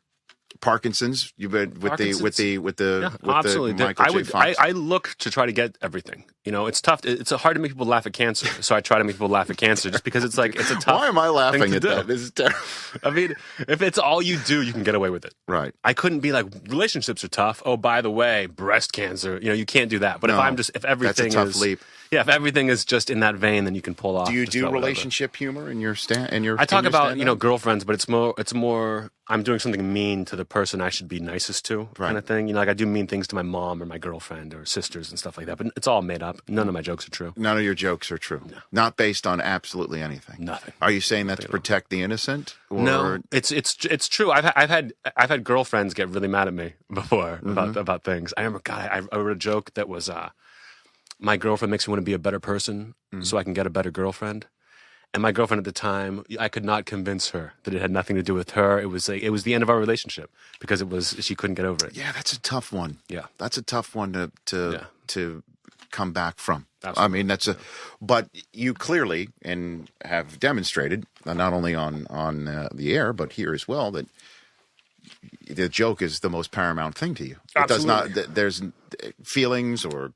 Parkinson's. You've been with the absolutely. Michael J. Fox. I look to try to get everything. It's tough. It's hard to make people laugh at cancer. So I try to make people laugh at cancer, just because it's a tough. Why am I laughing at that? This is terrible. I mean, if it's all you do, you can get away with it. Right. I couldn't be like, relationships are tough. Oh, by the way, breast cancer. You can't do that. But if everything that's a tough leap. Yeah, if everything is just in that vein, then you can pull off. Do you do relationship humor in your I talk about girlfriends, but it's more I'm doing something mean to the person I should be nicest to, kind of thing. Like I do mean things to my mom or my girlfriend or sisters and stuff like that. But it's all made up. None of my jokes are true. None of your jokes are true. No. Not based on absolutely anything. Nothing. Are you saying that to protect the innocent? Or? No, it's true. I've had girlfriends get really mad at me before about things. I remember, I wrote a joke that was. my girlfriend makes me want to be a better person so I can get a better girlfriend. And my girlfriend at the time, I could not convince her that it had nothing to do with her. It was the end of our relationship because she couldn't get over it. Yeah, that's a tough one. Yeah, that's a tough one to come back from. Absolutely. I mean, but you clearly and have demonstrated not only on the air but here as well that the joke is the most paramount thing to you. It does not. There's feelings or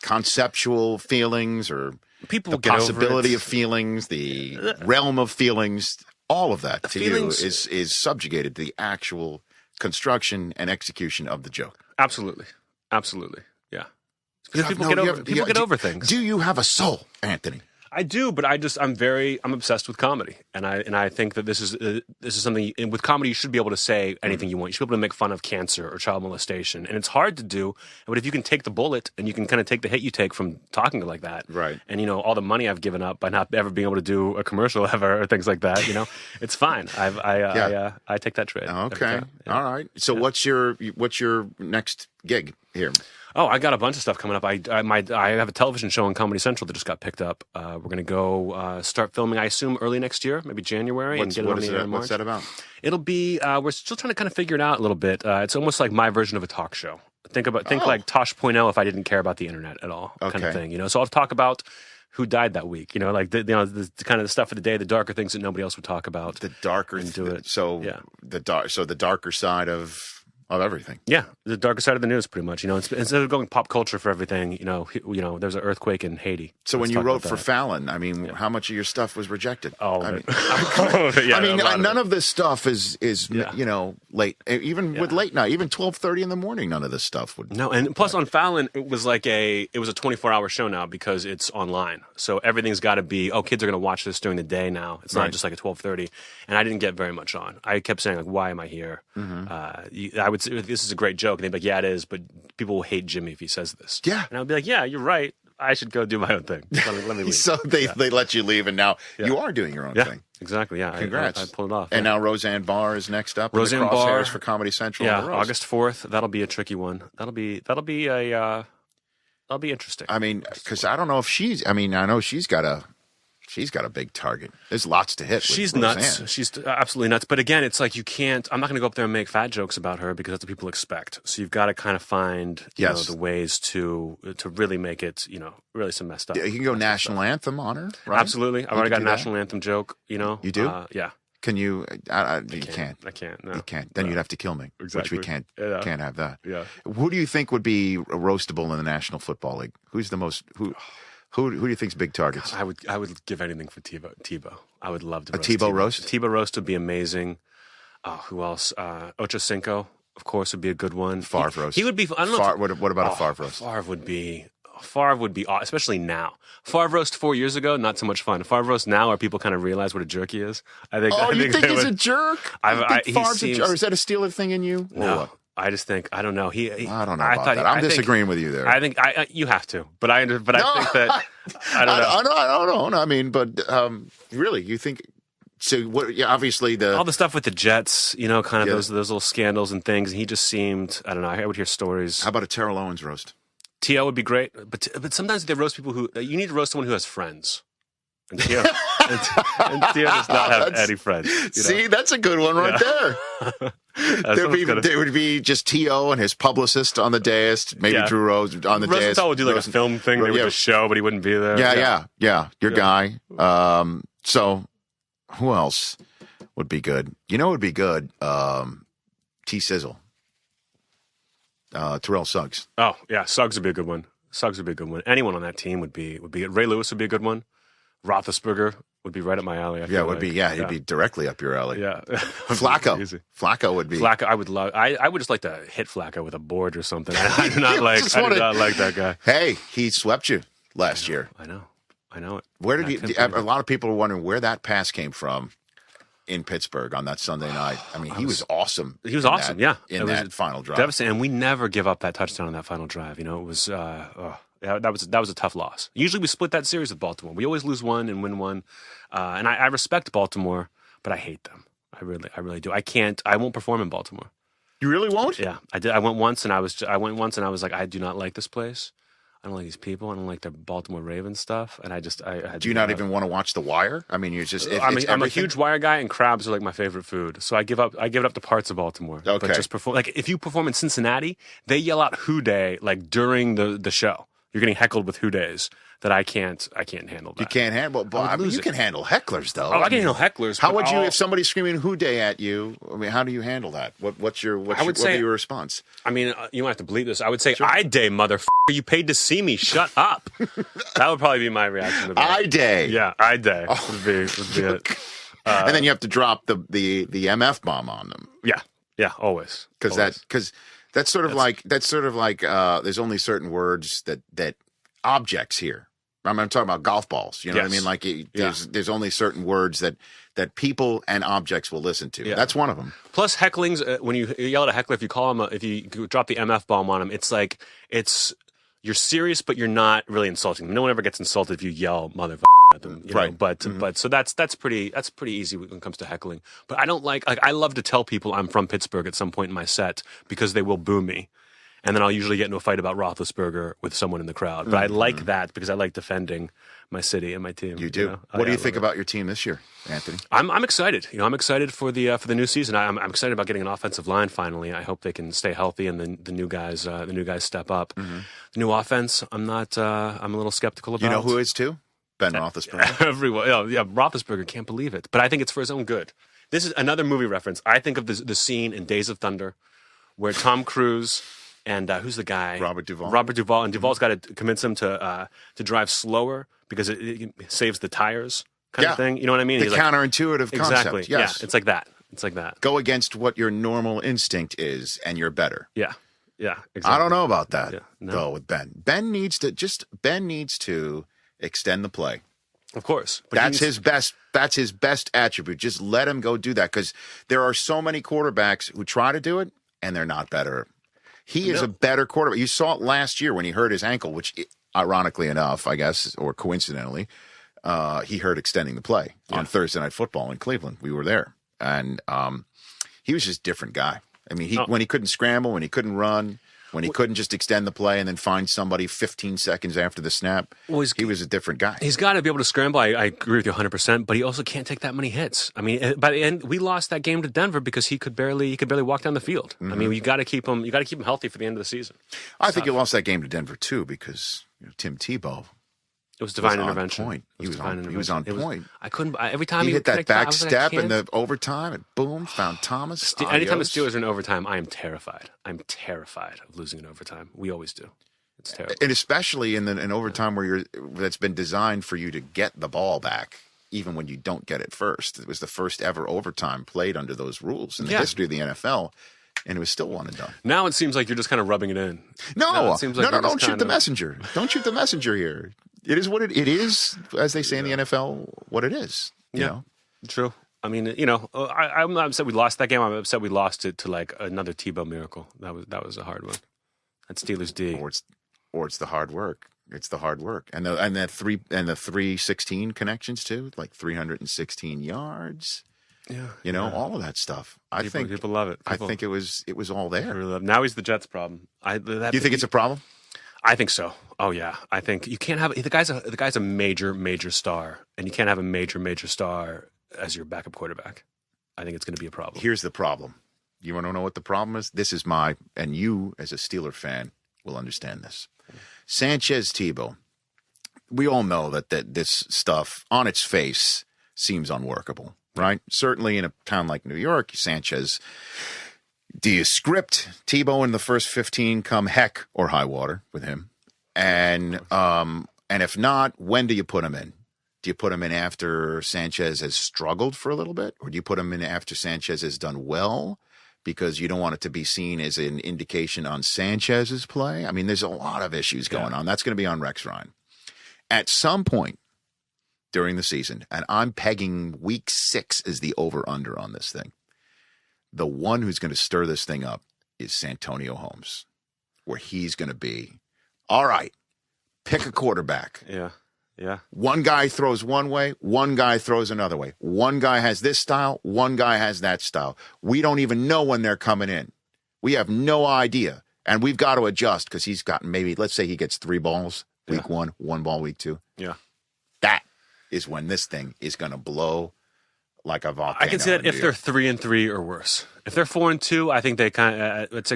conceptual feelings or people the possibility of feelings, the realm of feelings, all of that to you is subjugated to the actual construction and execution of the joke. Absolutely. Yeah. Because people get over things. Do you have a soul, Anthony? I do, but I'm obsessed with comedy, and I think that this is something with comedy you should be able to say anything you want. You should be able to make fun of cancer or child molestation, and it's hard to do. But if you can take the bullet and you can kind of take the hit you take from talking like that, right? And all the money I've given up by not ever being able to do a commercial ever or things like that, it's fine. I take that trade. Okay, all right. So what's your next gig here? Oh, I got a bunch of stuff coming up. I have a television show on Comedy Central that just got picked up. We're going to go start filming, I assume, early next year, maybe January. What's that about? It'll be, we're still trying to kind of figure it out a little bit. It's almost like my version of a talk show. Think like Tosh.0 if I didn't care about the internet at all, kind of thing. So I'll talk about who died that week. Like the kind of the stuff of the day, the darker things that nobody else would talk about. The darker, the darker side of everything. Yeah, the darker side of the news, pretty much. Instead of going pop culture for everything, there's an earthquake in Haiti. So when you wrote for Fallon, I mean, how much of your stuff was rejected? Oh, none of this stuff is late. Even with late night, even 12:30 in the morning, none of this stuff would. No, and plus on Fallon, it was a 24-hour show now because it's online. So everything's got to be, kids are going to watch this during the day now. It's not just like at 12:30. And I didn't get very much on. I kept saying why am I here? Mm-hmm. I would say this is a great joke, and they'd be like, yeah, it is, but people will hate Jimmy if he says this. Yeah, and I would be like, yeah, you're right. I should go do my own thing. Let me leave. So they let you leave, and now you are doing your own thing. Exactly. Yeah, congrats. I pulled it off. And now Roseanne Barr is next up. Roseanne Barr for Comedy Central. Yeah, August 4th. That'll be a tricky one. That'll be interesting. I mean, because I don't know if she's. I mean, I know she's got a big target. There's lots to hit. She's nuts. She's absolutely nuts. But again, it's like you can't. I'm not going to go up there and make fat jokes about her because that's what people expect. So you've got to kind of find the ways to really make it really some messed up. Yeah, you can go national anthem on her. Right? Absolutely. I've already got a national anthem joke. You do? Yeah. Can you? You can't. I can't. No. You can't. Then you'd have to kill me, exactly. which we can't. Can't have that. Yeah. Who do you think would be roastable in the National Football League? Who's the most Who do you think's big targets? God, I would give anything for Tebow. I would love to roast Tebow roast. Tebow roast would be amazing. Who else? Ocho Cinco, of course, would be a good one. Favre roast. He would be. I don't know. What about a Favre roast? Favre would be, especially now. Favre roast 4 years ago, not so much fun. Favre roast now, where people kind of realize what a jerk he is. I think. You think he's a jerk? Favre's or is that a Steeler thing in you? No. I just think I don't know. I don't know about that. I'm disagreeing with you there. I think you have to, but I think that I don't know. I don't. I mean, but really, you think? So what? Yeah, obviously all the stuff with the Jets, kind of those little scandals and things. And he just seemed, I don't know. I would hear stories. How about a Terrell Owens roast? T.O. would be great, but sometimes they roast people who you need to roast someone who has friends. And T.O. does not have any friends. See, that's a good one right there. There would be just T.O. and his publicist on the dais, maybe Drew Rose on the dais. Rosenthal would do like a film thing. They would just show, but he wouldn't be there. Yeah. Your guy. So who else would be good? Would be good? T-Sizzle. Terrell Suggs. Oh, yeah. Suggs would be a good one. Anyone on that team would be good. Ray Lewis would be a good one. Roethlisberger would be right up my alley. He'd be directly up your alley. Yeah. Flacco would be. Flacco, I would love. I would just like to hit Flacco with a board or something. I do not like that guy. Hey, he swept you last year. I know it. Where did a lot of people are wondering where that pass came from in Pittsburgh on that Sunday night. I mean, he was awesome. He was awesome. In that final drive. Devastating. And we never give up that touchdown on that final drive. It was. That was a tough loss. Usually we split that series with Baltimore. We always lose one and win one. And I respect Baltimore, but I hate them. I really do. I won't perform in Baltimore. You really won't? Yeah, I did. I went once and I was like, I do not like this place. I don't like these people. I don't like their Baltimore Ravens stuff. And I do you not even want to watch The Wire? I mean, you're just. I'm a huge Wire guy, and crabs are like my favorite food. So I give it up to parts of Baltimore. Okay. But just perform. Like if you perform in Cincinnati, they yell out "Who Day" like during the show. You're getting heckled with "Who Days" that I can't handle that. You can't handle. But I mean, you can handle hecklers though. Oh, I can handle hecklers. How would you if somebody's screaming "Who Day" at you? I mean, how do you handle that? What would be your response? I mean, you might have to bleep this. I would say, "I day, motherfucker! You paid to see me. Shut up." That would probably be my reaction to that. I day. Yeah, I day would be it. And then you have to drop the MF bomb on them. Yeah, always. Because that's sort of like there's only certain words that objects here. I'm talking about golf balls. You know what I mean? Like there's only certain words that people and objects will listen to. Yeah. That's one of them. Plus hecklings, when you yell at a heckler, if you drop the MF bomb on him, you're serious, but you're not really insulting them. No one ever gets insulted if you yell "motherfucker" at them, you know? Right? But so that's pretty easy when it comes to heckling. But I don't like I love to tell people I'm from Pittsburgh at some point in my set because they will boo me, and then I'll usually get into a fight about Roethlisberger with someone in the crowd. But I like that because I like defending my city and my team. You do. What do you think about your team this year, Anthony? I'm excited. I'm excited for the new season. I'm excited about getting an offensive line finally. I hope they can stay healthy and the new guys step up. Mm-hmm. The new offense, I'm a little skeptical about. You know who is too? Ben Roethlisberger. Everyone, Roethlisberger can't believe it, but I think it's for his own good. This is another movie reference. I think of the scene in Days of Thunder where Tom Cruise and who's the guy? Robert Duvall, and Duvall's got to convince him to drive slower because it saves the tires, kind of thing. You know what I mean? The counterintuitive concept. Exactly. Yes. Yeah, it's like that. It's like that. Go against what your normal instinct is, and you're better. Yeah. Yeah. Exactly. I don't know about that though. With Ben, Ben needs to extend the play. Of course, but that's his best attribute. Just let him go do that because there are so many quarterbacks who try to do it and they're not better. He is a better quarterback. You saw it last year when he hurt his ankle, which, ironically enough, I guess, or coincidentally, he hurt extending the play on Thursday Night Football in Cleveland. We were there, and he was just a different guy. I mean, when he couldn't scramble, when he couldn't run, when he couldn't just extend the play and then find somebody 15 seconds after the snap, he was a different guy. He's got to be able to scramble. I agree with you 100%, but he also can't take that many hits. I mean, by the end, we lost that game to Denver because he could barely walk down the field. Mm-hmm. I mean, you got to keep him healthy for the end of the season. I think you lost that game to Denver too because Tim Tebow. It was divine intervention. He was on point. I couldn't. Every time he hit that back step in the overtime, and boom, found Thomas. Anytime the Steelers are in overtime, I am terrified. I'm terrified of losing in overtime. We always do. It's terrible, and especially in overtime where that's been designed for you to get the ball back, even when you don't get it first. It was the first ever overtime played under those rules in the history of the NFL. And it was still one and done. Now it seems like you're just kind of rubbing it in. No, don't shoot the messenger. Don't shoot the messenger here. It is what it is, as they say in the NFL, what it is. You know? True. I mean, I'm upset we lost that game. I'm upset we lost it to like another Tebow miracle. That was a hard one. That's Steelers D. Or it's the hard work. It's the hard work. And the 316 connections too, like 316 yards. Yeah, all of that stuff. I think people love it. I think it was all there. Now he's the Jets' problem. You think it's a problem? I think so. Oh yeah, I think you can't have the guy's a major star, and you can't have a major star as your backup quarterback. I think it's going to be a problem. Here's the problem. You want to know what the problem is? This is and you as a Steeler fan will understand this. Sanchez Tebow. We all know that this stuff on its face seems unworkable. Right? Certainly in a town like New York, Sanchez, do you script Tebow in the first 15 come heck or high water with him? And if not, when do you put him in? Do you put him in after Sanchez has struggled for a little bit? Or do you put him in after Sanchez has done well? Because you don't want it to be seen as an indication on Sanchez's play. I mean, there's a lot of issues going on. That's going to be on Rex Ryan. At some point during the season, and I'm pegging week 6 as the over-under on this thing. The one who's going to stir this thing up is Santonio Holmes, where he's going to be, all right, pick a quarterback. Yeah. One guy throws one way, one guy throws another way. One guy has this style, one guy has that style. We don't even know when they're coming in. We have no idea. And we've got to adjust because he's gotten maybe, let's say he gets 3 balls week 1, 1 ball week 2. Yeah. That is when this thing is going to blow like a volcano. I can see that if they're 3-3 or worse. If they're 4-2, I think they kind of at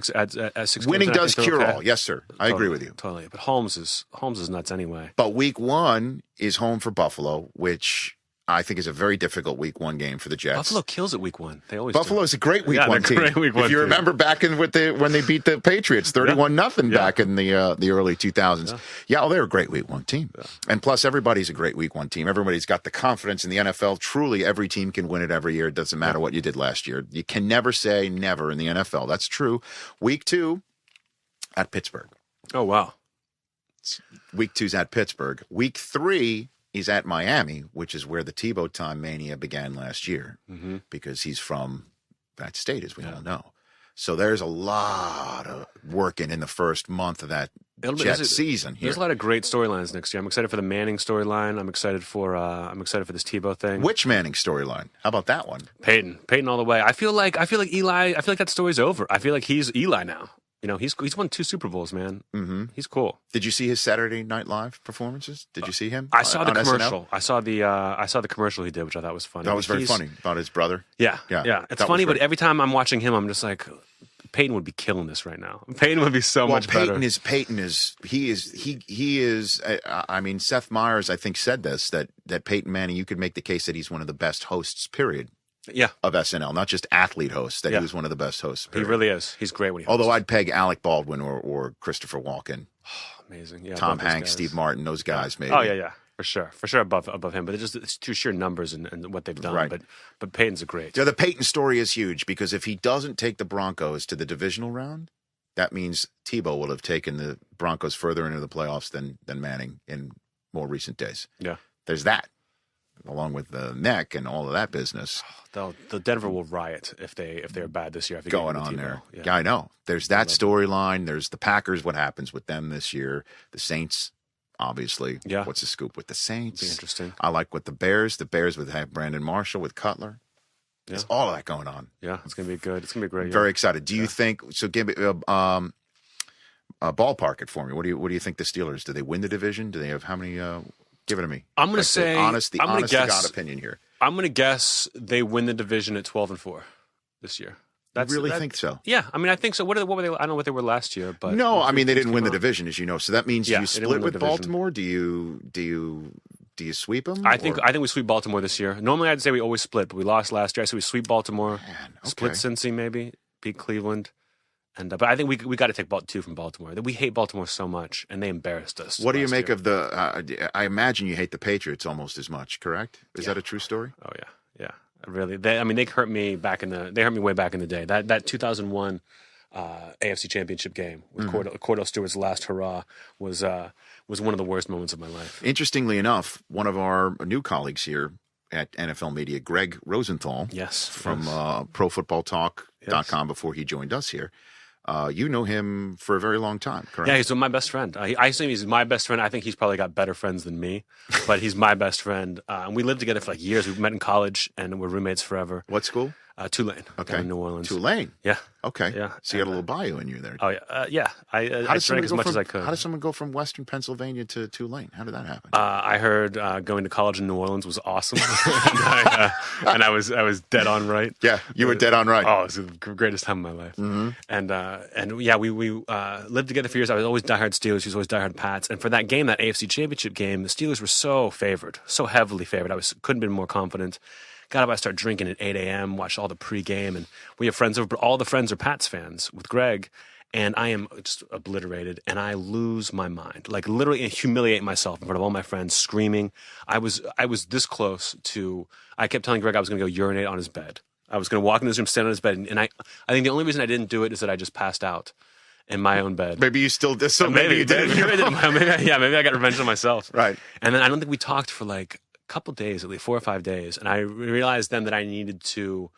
6. Winning does cure all. Yes, sir. I Totally, agree with you. Totally. But Holmes is nuts anyway. But week 1 is home for Buffalo, which I think is a very difficult week 1 game for the Jets. Buffalo kills it week 1. They always Buffalo do. is a great week 1 team. Great week 1 if you remember back in when they beat the Patriots 31-0 back in the early 2000s. Yeah, they're a great week 1 team. Yeah. And plus everybody's a great week 1 team. Everybody's got the confidence in the NFL. Truly every team can win it every year. It doesn't matter what you did last year. You can never say never in the NFL. That's true. Week 2 at Pittsburgh. Oh wow. Week 2's at Pittsburgh. Week 3 he's at Miami, which is where the Tebow time mania began last year, because he's from that state, as we all know. So there's a lot of working in the first month of that Jets season here. There's a lot of great storylines next year. I'm excited for the Manning storyline. I'm excited for this Tebow thing. Which Manning storyline? How about that one? Peyton all the way. I feel like Eli. I feel like that story's over. I feel like he's Eli now. You know, he's won 2 Super Bowls, man. Mm-hmm. He's cool. Did you see his Saturday Night Live performances? Did you see him? I saw the commercial. SNL? I saw the commercial he did, which I thought was funny. That was very funny about his brother. Yeah. It's funny, but every time I'm watching him, I'm just like, Peyton would be killing this right now. Peyton would be so much better. Peyton is. I mean, Seth Meyers, I think, said this that Peyton Manning. You could make the case that he's one of the best hosts. Period. Yeah. Of SNL, not just athlete hosts, that he was one of the best hosts. Period. He really is. He's great when he hosts. Although I'd peg Alec Baldwin or Christopher Walken. Amazing. Yeah. Tom Hanks, Steve Martin, those guys maybe. Oh, yeah. For sure above him. But it's too sheer numbers and what they've done. Right. But Peyton's a great. Yeah, the Peyton story is huge because if he doesn't take the Broncos to the divisional round, that means Tebow will have taken the Broncos further into the playoffs than Manning in more recent days. Yeah. There's that. Along with the neck and all of that business. The Denver will riot if they're bad this year. Going on there. Yeah, I know. There's that storyline. There's the Packers, what happens with them this year. The Saints, obviously. Yeah. What's the scoop with the Saints? Be interesting. I like what the Bears would have Brandon Marshall with Cutler. There's all of that going on. Yeah, it's going to be good. It's going to be great. Very excited. Do you think, so give me ballpark it for me. What do you think the Steelers, do they win the division? Do they have how many, give it to me. I'm going to say the honest to God opinion here. I'm going to guess they win the division at 12-4 this year. You really think so? Yeah, I mean, I think so. What were they? I don't know what they were last year, but no, I mean they didn't win the division, as you know. So that means you split with division. Baltimore. Do you sweep them? I think we sweep Baltimore this year. Normally, I'd say we always split, but we lost last year. So we sweep Baltimore, split Cincy, maybe beat Cleveland. But I think we got to take 2 from Baltimore. We hate Baltimore so much, and they embarrassed us. What do you make of the? I imagine you hate the Patriots almost as much. Correct? Is that a true story? Oh yeah. Really, they hurt me way back in the day. That 2001 AFC Championship game with Cordell Stewart's last hurrah was one of the worst moments of my life. Interestingly enough, one of our new colleagues here at NFL Media, Greg Rosenthal, from ProFootballTalk.com before he joined us here. You know him for a very long time, correct? Yeah, he's my best friend. I assume he's my best friend. I think he's probably got better friends than me, but he's my best friend. And we lived together for like years. We met in college, and we're roommates forever. What school? Tulane. Okay. In New Orleans. Tulane? Yeah. Okay. Yeah. So you had a little bio in you there. Oh, yeah. I drank as much as I could. How does someone go from Western Pennsylvania to Tulane? How did that happen? I heard going to college in New Orleans was awesome. and I was dead on right. Yeah, you were dead on right. Oh, it was the greatest time of my life. Mm-hmm. And yeah, we lived together for years. I was always diehard Steelers. He was always diehard Pats. And for that game, that AFC Championship game, the Steelers were so favored, so heavily favored. couldn't have been more confident. Got up, I start drinking at 8 a.m., watched all the pregame, and we have friends over, but all the friends are Pats fans with Greg, and I am just obliterated, and I lose my mind. Like, literally humiliate myself in front of all my friends, screaming. I was this close to, I kept telling Greg I was going to go urinate on his bed. I was going to walk in his room, stand on his bed, and I think the only reason I didn't do it is that I just passed out in my own bed. Maybe you still did. So maybe you did. Maybe I got revenge on myself. Right. And then I don't think we talked for like couple days, at least 4 or 5 days, and I realized then that I needed to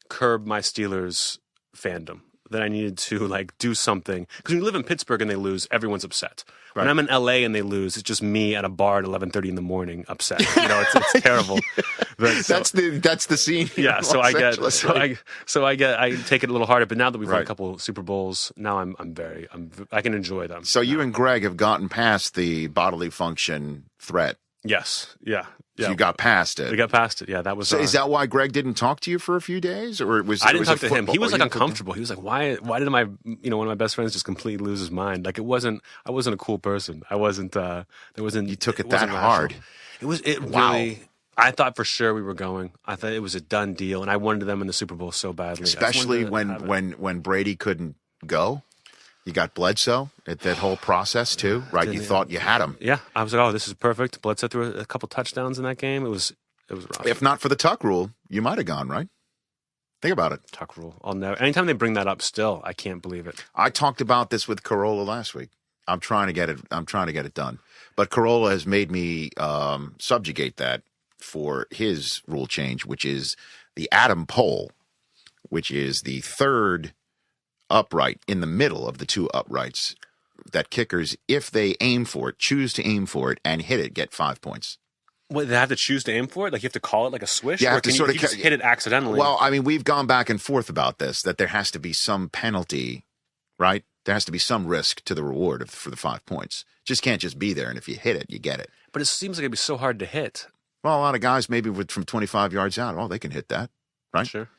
curb my Steelers fandom. that I needed to like do something. Because when you live in Pittsburgh and they lose, everyone's upset. Right. When I'm in LA and they lose, it's just me at a bar at 11:30 in the morning upset. You know, it's terrible. But, so, that's the scene. Yeah, so I take it a little harder. But now that we've won a couple Super Bowls, now I can enjoy them. So you and Greg have gotten past the bodily function threat. Yes. Yeah. So you got past it. We got past it. Yeah, that was. So is that why Greg didn't talk to you for a few days, or it was? I didn't talk to him. He was like uncomfortable. He was like, "Why did one of my best friends just completely lose his mind? Like I wasn't a cool person. I wasn't. There wasn't. You took it that hard. It was. It really. I thought for sure we were going. I thought it was a done deal, and I wanted them in the Super Bowl so badly. Especially when Brady couldn't go. You got Bledsoe at that whole process too, right? You thought you had him. Yeah, I was like, "Oh, this is perfect." Bledsoe threw a couple touchdowns in that game. It was rough. If not for the Tuck rule, you might have gone, right? Think about it. Tuck rule. I'll never. Anytime they bring that up, still, I can't believe it. I talked about this with Carolla last week. I'm trying to get it done, but Carolla has made me subjugate that for his rule change, which is the Adam pole, which is the third upright in the middle of the two uprights, that kickers, if they choose to aim for it and hit it, get 5 points. What, they have to choose to aim for it? Like you have to call it like a swish? You have or to you just hit it accidentally? Well, I mean, we've gone back and forth about this, that there has to be some penalty, right? There has to be some risk to the reward for the 5 points. Just can't just be there, and if you hit it, you get it. But it seems like it'd be so hard to hit. Well, a lot of guys maybe from 25 yards out, they can hit that, right? Sure.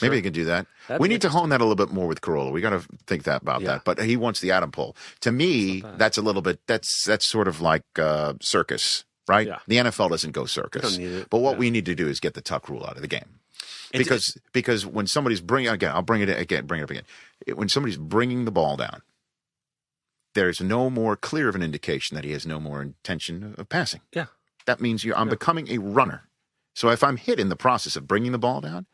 Maybe they can do that. We need to hone that a little bit more with Carolla. We got to think about that. But he wants the Adam pole. To me, that's a little bit. That's sort of like circus, right? Yeah. The NFL doesn't go circus. Don't need it. But what we need to do is get the Tuck rule out of the game. Because when somebody's bringing I'll bring it up again. When somebody's bringing the ball down, there's no more clear of an indication that he has no more intention of passing. Yeah. That means I'm becoming a runner. So if I'm hit in the process of bringing the ball down.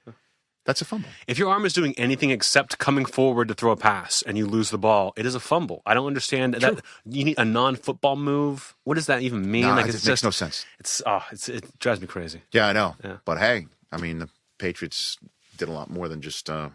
That's a fumble. If your arm is doing anything except coming forward to throw a pass and you lose the ball, it is a fumble. I don't understand that. You need a non-football move. What does that even mean? No, it makes no sense. It drives me crazy. Yeah, I know. Yeah. But hey, I mean, the Patriots did a lot more than just get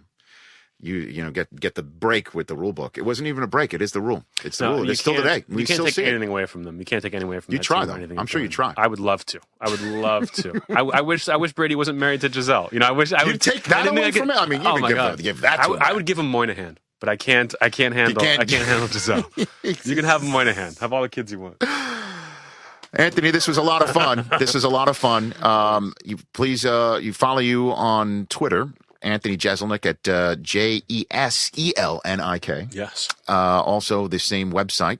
the break with the rule book. It wasn't even a break. It is the rule. It's the rule. It's still today. You can't take anything away from them. You can't take anything away from them. You try, though. I'm sure you try. I would love to. I would love to. I wish Brady wasn't married to Giselle. I wish I would take that away from him. I mean, you would give that to him. I would give him Moynihan, but I can't handle Giselle. You can have Moynihan. Have all the kids you want. Anthony, this was a lot of fun. You follow you on Twitter. Anthony Jeselnik at Jeselnik. Yes. Also, the same website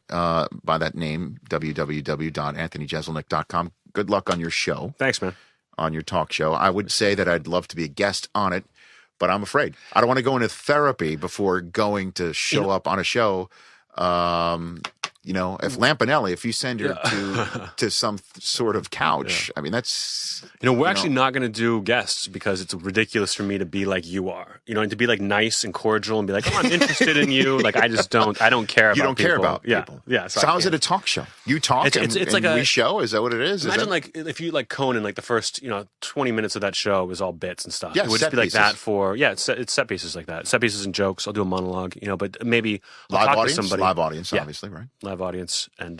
by that name, www.anthonyjeselnik.com. Good luck on your show. Thanks, man. On your talk show. I would say that I'd love to be a guest on it, but I'm afraid. I don't want to go into therapy before going to show up on a show. If Lampanelli, if you send her to some sort of couch, I mean, that's... we're actually not going to do guests because it's ridiculous for me to be like you are, and to be like nice and cordial and be like, oh, I'm interested in you. Like, I don't care about people. You don't care about people. Yeah. So how is it a talk show? You talk and like we show? Is that what it is? Imagine like if you like Conan, like the first, 20 minutes of that show was all bits and stuff. Yeah, it would just be like that for, it's set pieces like that. Set pieces and jokes. I'll do a monologue, but maybe I'll talk to somebody. Live audience, obviously, right? Live audience, and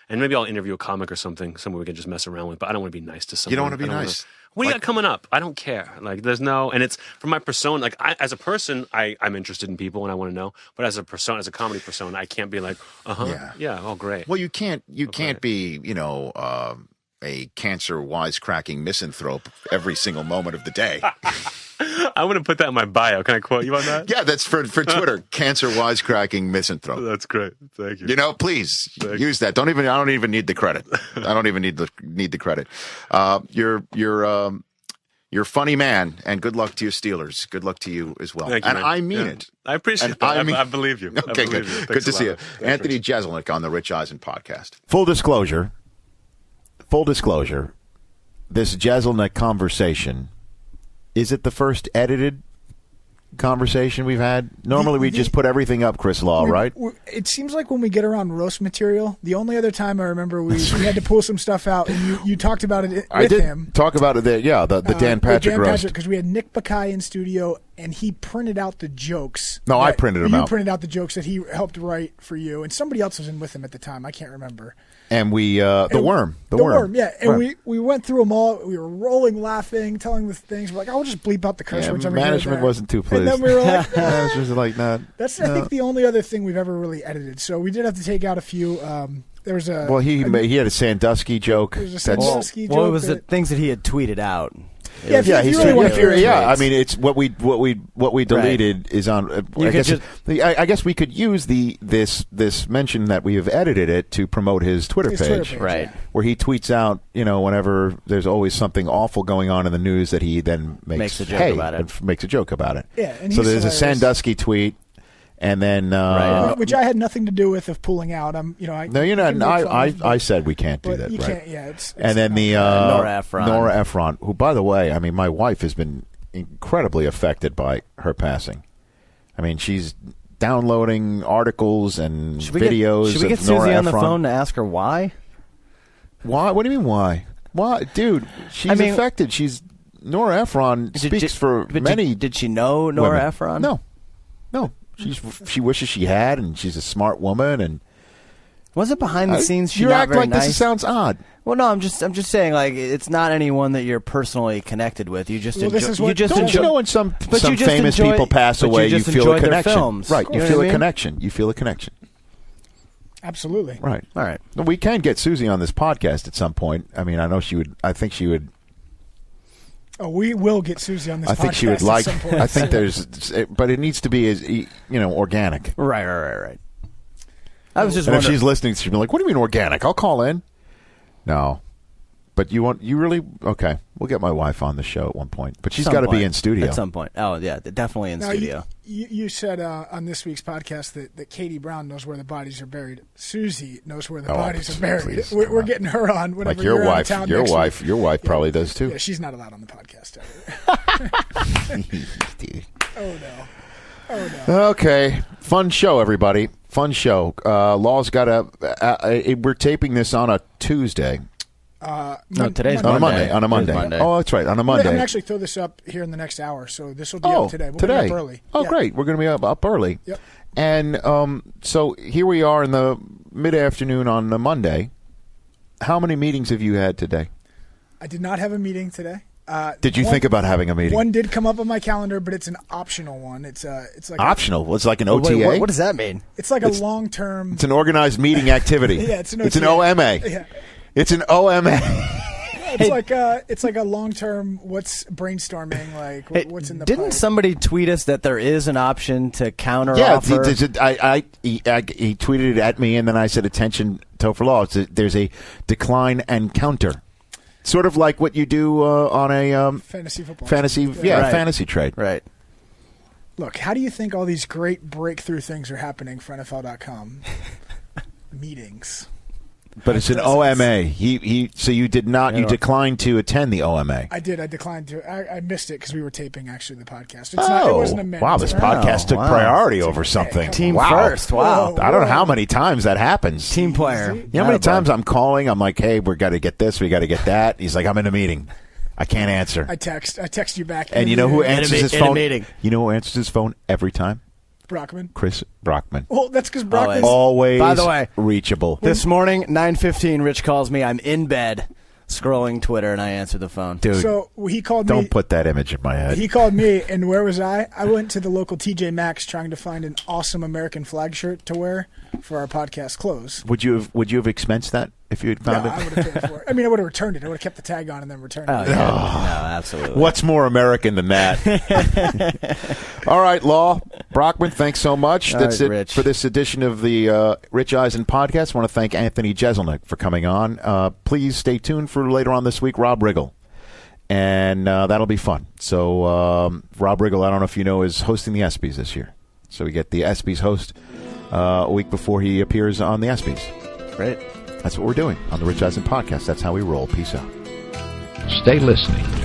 maybe I'll interview a comic or something we can just mess around with. But I don't want to be nice to someone. You don't want to be nice. What do you got coming up? I don't care. Like, there's no, and it's for my persona. Like, as a person, I'm interested in people and I want to know. But as a persona, as a comedy persona, I can't be like, oh great. Well, you can't be, a cancer wisecracking misanthrope every single moment of the day. I want to put that in my bio. Can I quote you on that? Yeah, that's for Twitter. Cancer wisecracking misanthrope. That's great. Thank you. Please use that. I don't even need the credit. I don't even need the credit. You're a funny man, and good luck to your Steelers. Good luck to you as well. Thank you, and man. I mean it. I appreciate that. I believe you. Okay, good. Good to see you. Anthony Jeselnik on the Rich Eisen podcast. Full disclosure, this Jeselnik conversation, is it the first edited conversation we've had? Normally we just put everything up, Chris Law, right? It seems like when we get around roast material, the only other time I remember we had to pull some stuff out, and you talked about it with him. Talk about it there, the Dan Patrick roast. Because we had Nick Bakay in studio and he printed out the jokes. No, I printed them out. You printed out the jokes that he helped write for you, and somebody else was in with him at the time. I can't remember. And we, the worm. Yeah. And we went through them all. We were rolling, laughing, telling the things. We're like, I'll just bleep out the curse words. Management wasn't too pleased. And then we were like, management was like, nah. That's, I think, the only other thing we've ever really edited. So we did have to take out a few. There was a. Well, he had a Sandusky joke. There's a Sandusky joke. Well, it was the things that he had tweeted out. Yeah, I mean, it's what we deleted is on. I guess we could use this mention that we have edited it to promote his Twitter page, right? Where he tweets out, whenever there's always something awful going on in the news, that he then makes a joke about it. Makes a joke about it. Yeah, and so there's a Sandusky tweet. And then, which I had nothing to do with of pulling out. No, you're not. I said we can't do that. You right? can't. Yeah, it's and then the Nora Ephron, who, by the way, I mean, my wife has been incredibly affected by her passing. I mean, she's downloading articles and videos. Should we get Nora Susie on Ephron. the phone to ask her why? Why? What do you mean why? Why, dude? She's affected. Nora Ephron speaks for many. Did she know Nora women. Ephron? No. She wishes she had, and she's a smart woman. And was it behind the scenes? You act like this sounds odd. Well, no, I'm just saying, like, it's not anyone that you're personally connected with. You just enjoy. You know when some famous people pass away, you feel a connection. Right, you feel a connection. You feel a connection. Absolutely. Right. All right. We can get Susie on this podcast at some point. I mean, I know she would. I think she would. Oh, we will get Susie on this podcast. I think she would like. At some point. I think but it needs to be as organic. Right. I was just wondering. If she's listening, she'd be like, "What do you mean organic? I'll call in." No, but you really okay? We'll get my wife on the show at one point, but she's got to be in studio at some point. Oh yeah, definitely in studio. You said on this week's podcast that Katie Brown knows where the bodies are buried. Susie knows where the bodies are buried. We're getting her on whenever your you're wife. out of town Your wife probably does too. Yeah, she's not allowed on the podcast ever. Oh no. Okay, fun show, everybody. Fun show. Law's got we're taping this on a Tuesday. No, today's Monday. On a Monday. Oh, that's right. On a Monday. I'm going to actually throw this up here in the next hour, so this will be up today. We'll today. be up early. Oh, great. We're going to be up early. Yep. And so here we are in the mid-afternoon on a Monday. How many meetings have you had today? I did not have a meeting today. Did you think about having a meeting? One did come up on my calendar, but it's an optional one. It's like optional. It's like an OTA. Wait, what does that mean? It's like a long-term. It's an organized meeting activity. Yeah, it's an OTA. It's an OMA. Yeah. It's an OMA. It's like a long-term. What's brainstorming? Like what's in the. Didn't pipe? somebody tweet us that there is an option to counter Yeah, offer? he tweeted it at me, and then I said, "Attention, Topher Law. There's a decline and counter." Sort of like what you do on a fantasy football. Fantasy trade. Right. Look, how do you think all these great breakthrough things are happening for NFL.com? Meetings. But it's an OMA. So you did not. You declined to attend the OMA. I did. I declined to. I missed it because we were taping actually the podcast. It wasn't a mandatory. Wow! This podcast took priority over something. Team first. Wow! I don't know how many times that happens. Team player. You know how many times I'm calling? I'm like, "Hey, we got to get this. We got to get that." He's like, "I'm in a meeting. I can't answer." I text you back. And you know who answers his phone? You know who answers his phone every time? Brockman. Chris Brockman. Well, that's because Brockman's always by the way, reachable. This morning, 9:15, Rich calls me. I'm in bed, scrolling Twitter, and I answer the phone. Dude, so he called me. Don't put that image in my head. He called me, and where was I? I went to the local TJ Maxx trying to find an awesome American flag shirt to wear for our podcast close. Would you have expensed that if you had found it? I would have paid for it. I mean, I would have returned it. I would have kept the tag on and then returned it. Yeah. No, absolutely. What's more American than that? All right, Law. Brockman, thanks so much. That's it Rich. for this edition of the Rich Eisen podcast. I want to thank Anthony Jeselnik for coming on. Please stay tuned for later on this week, Rob Riggle. And that'll be fun. So Rob Riggle, I don't know if you know, is hosting the ESPYs this year. So we get the ESPYs host a week before he appears on the ESPYs. Great. That's what we're doing on the Rich Eisen podcast. That's how we roll. Peace out. Stay listening to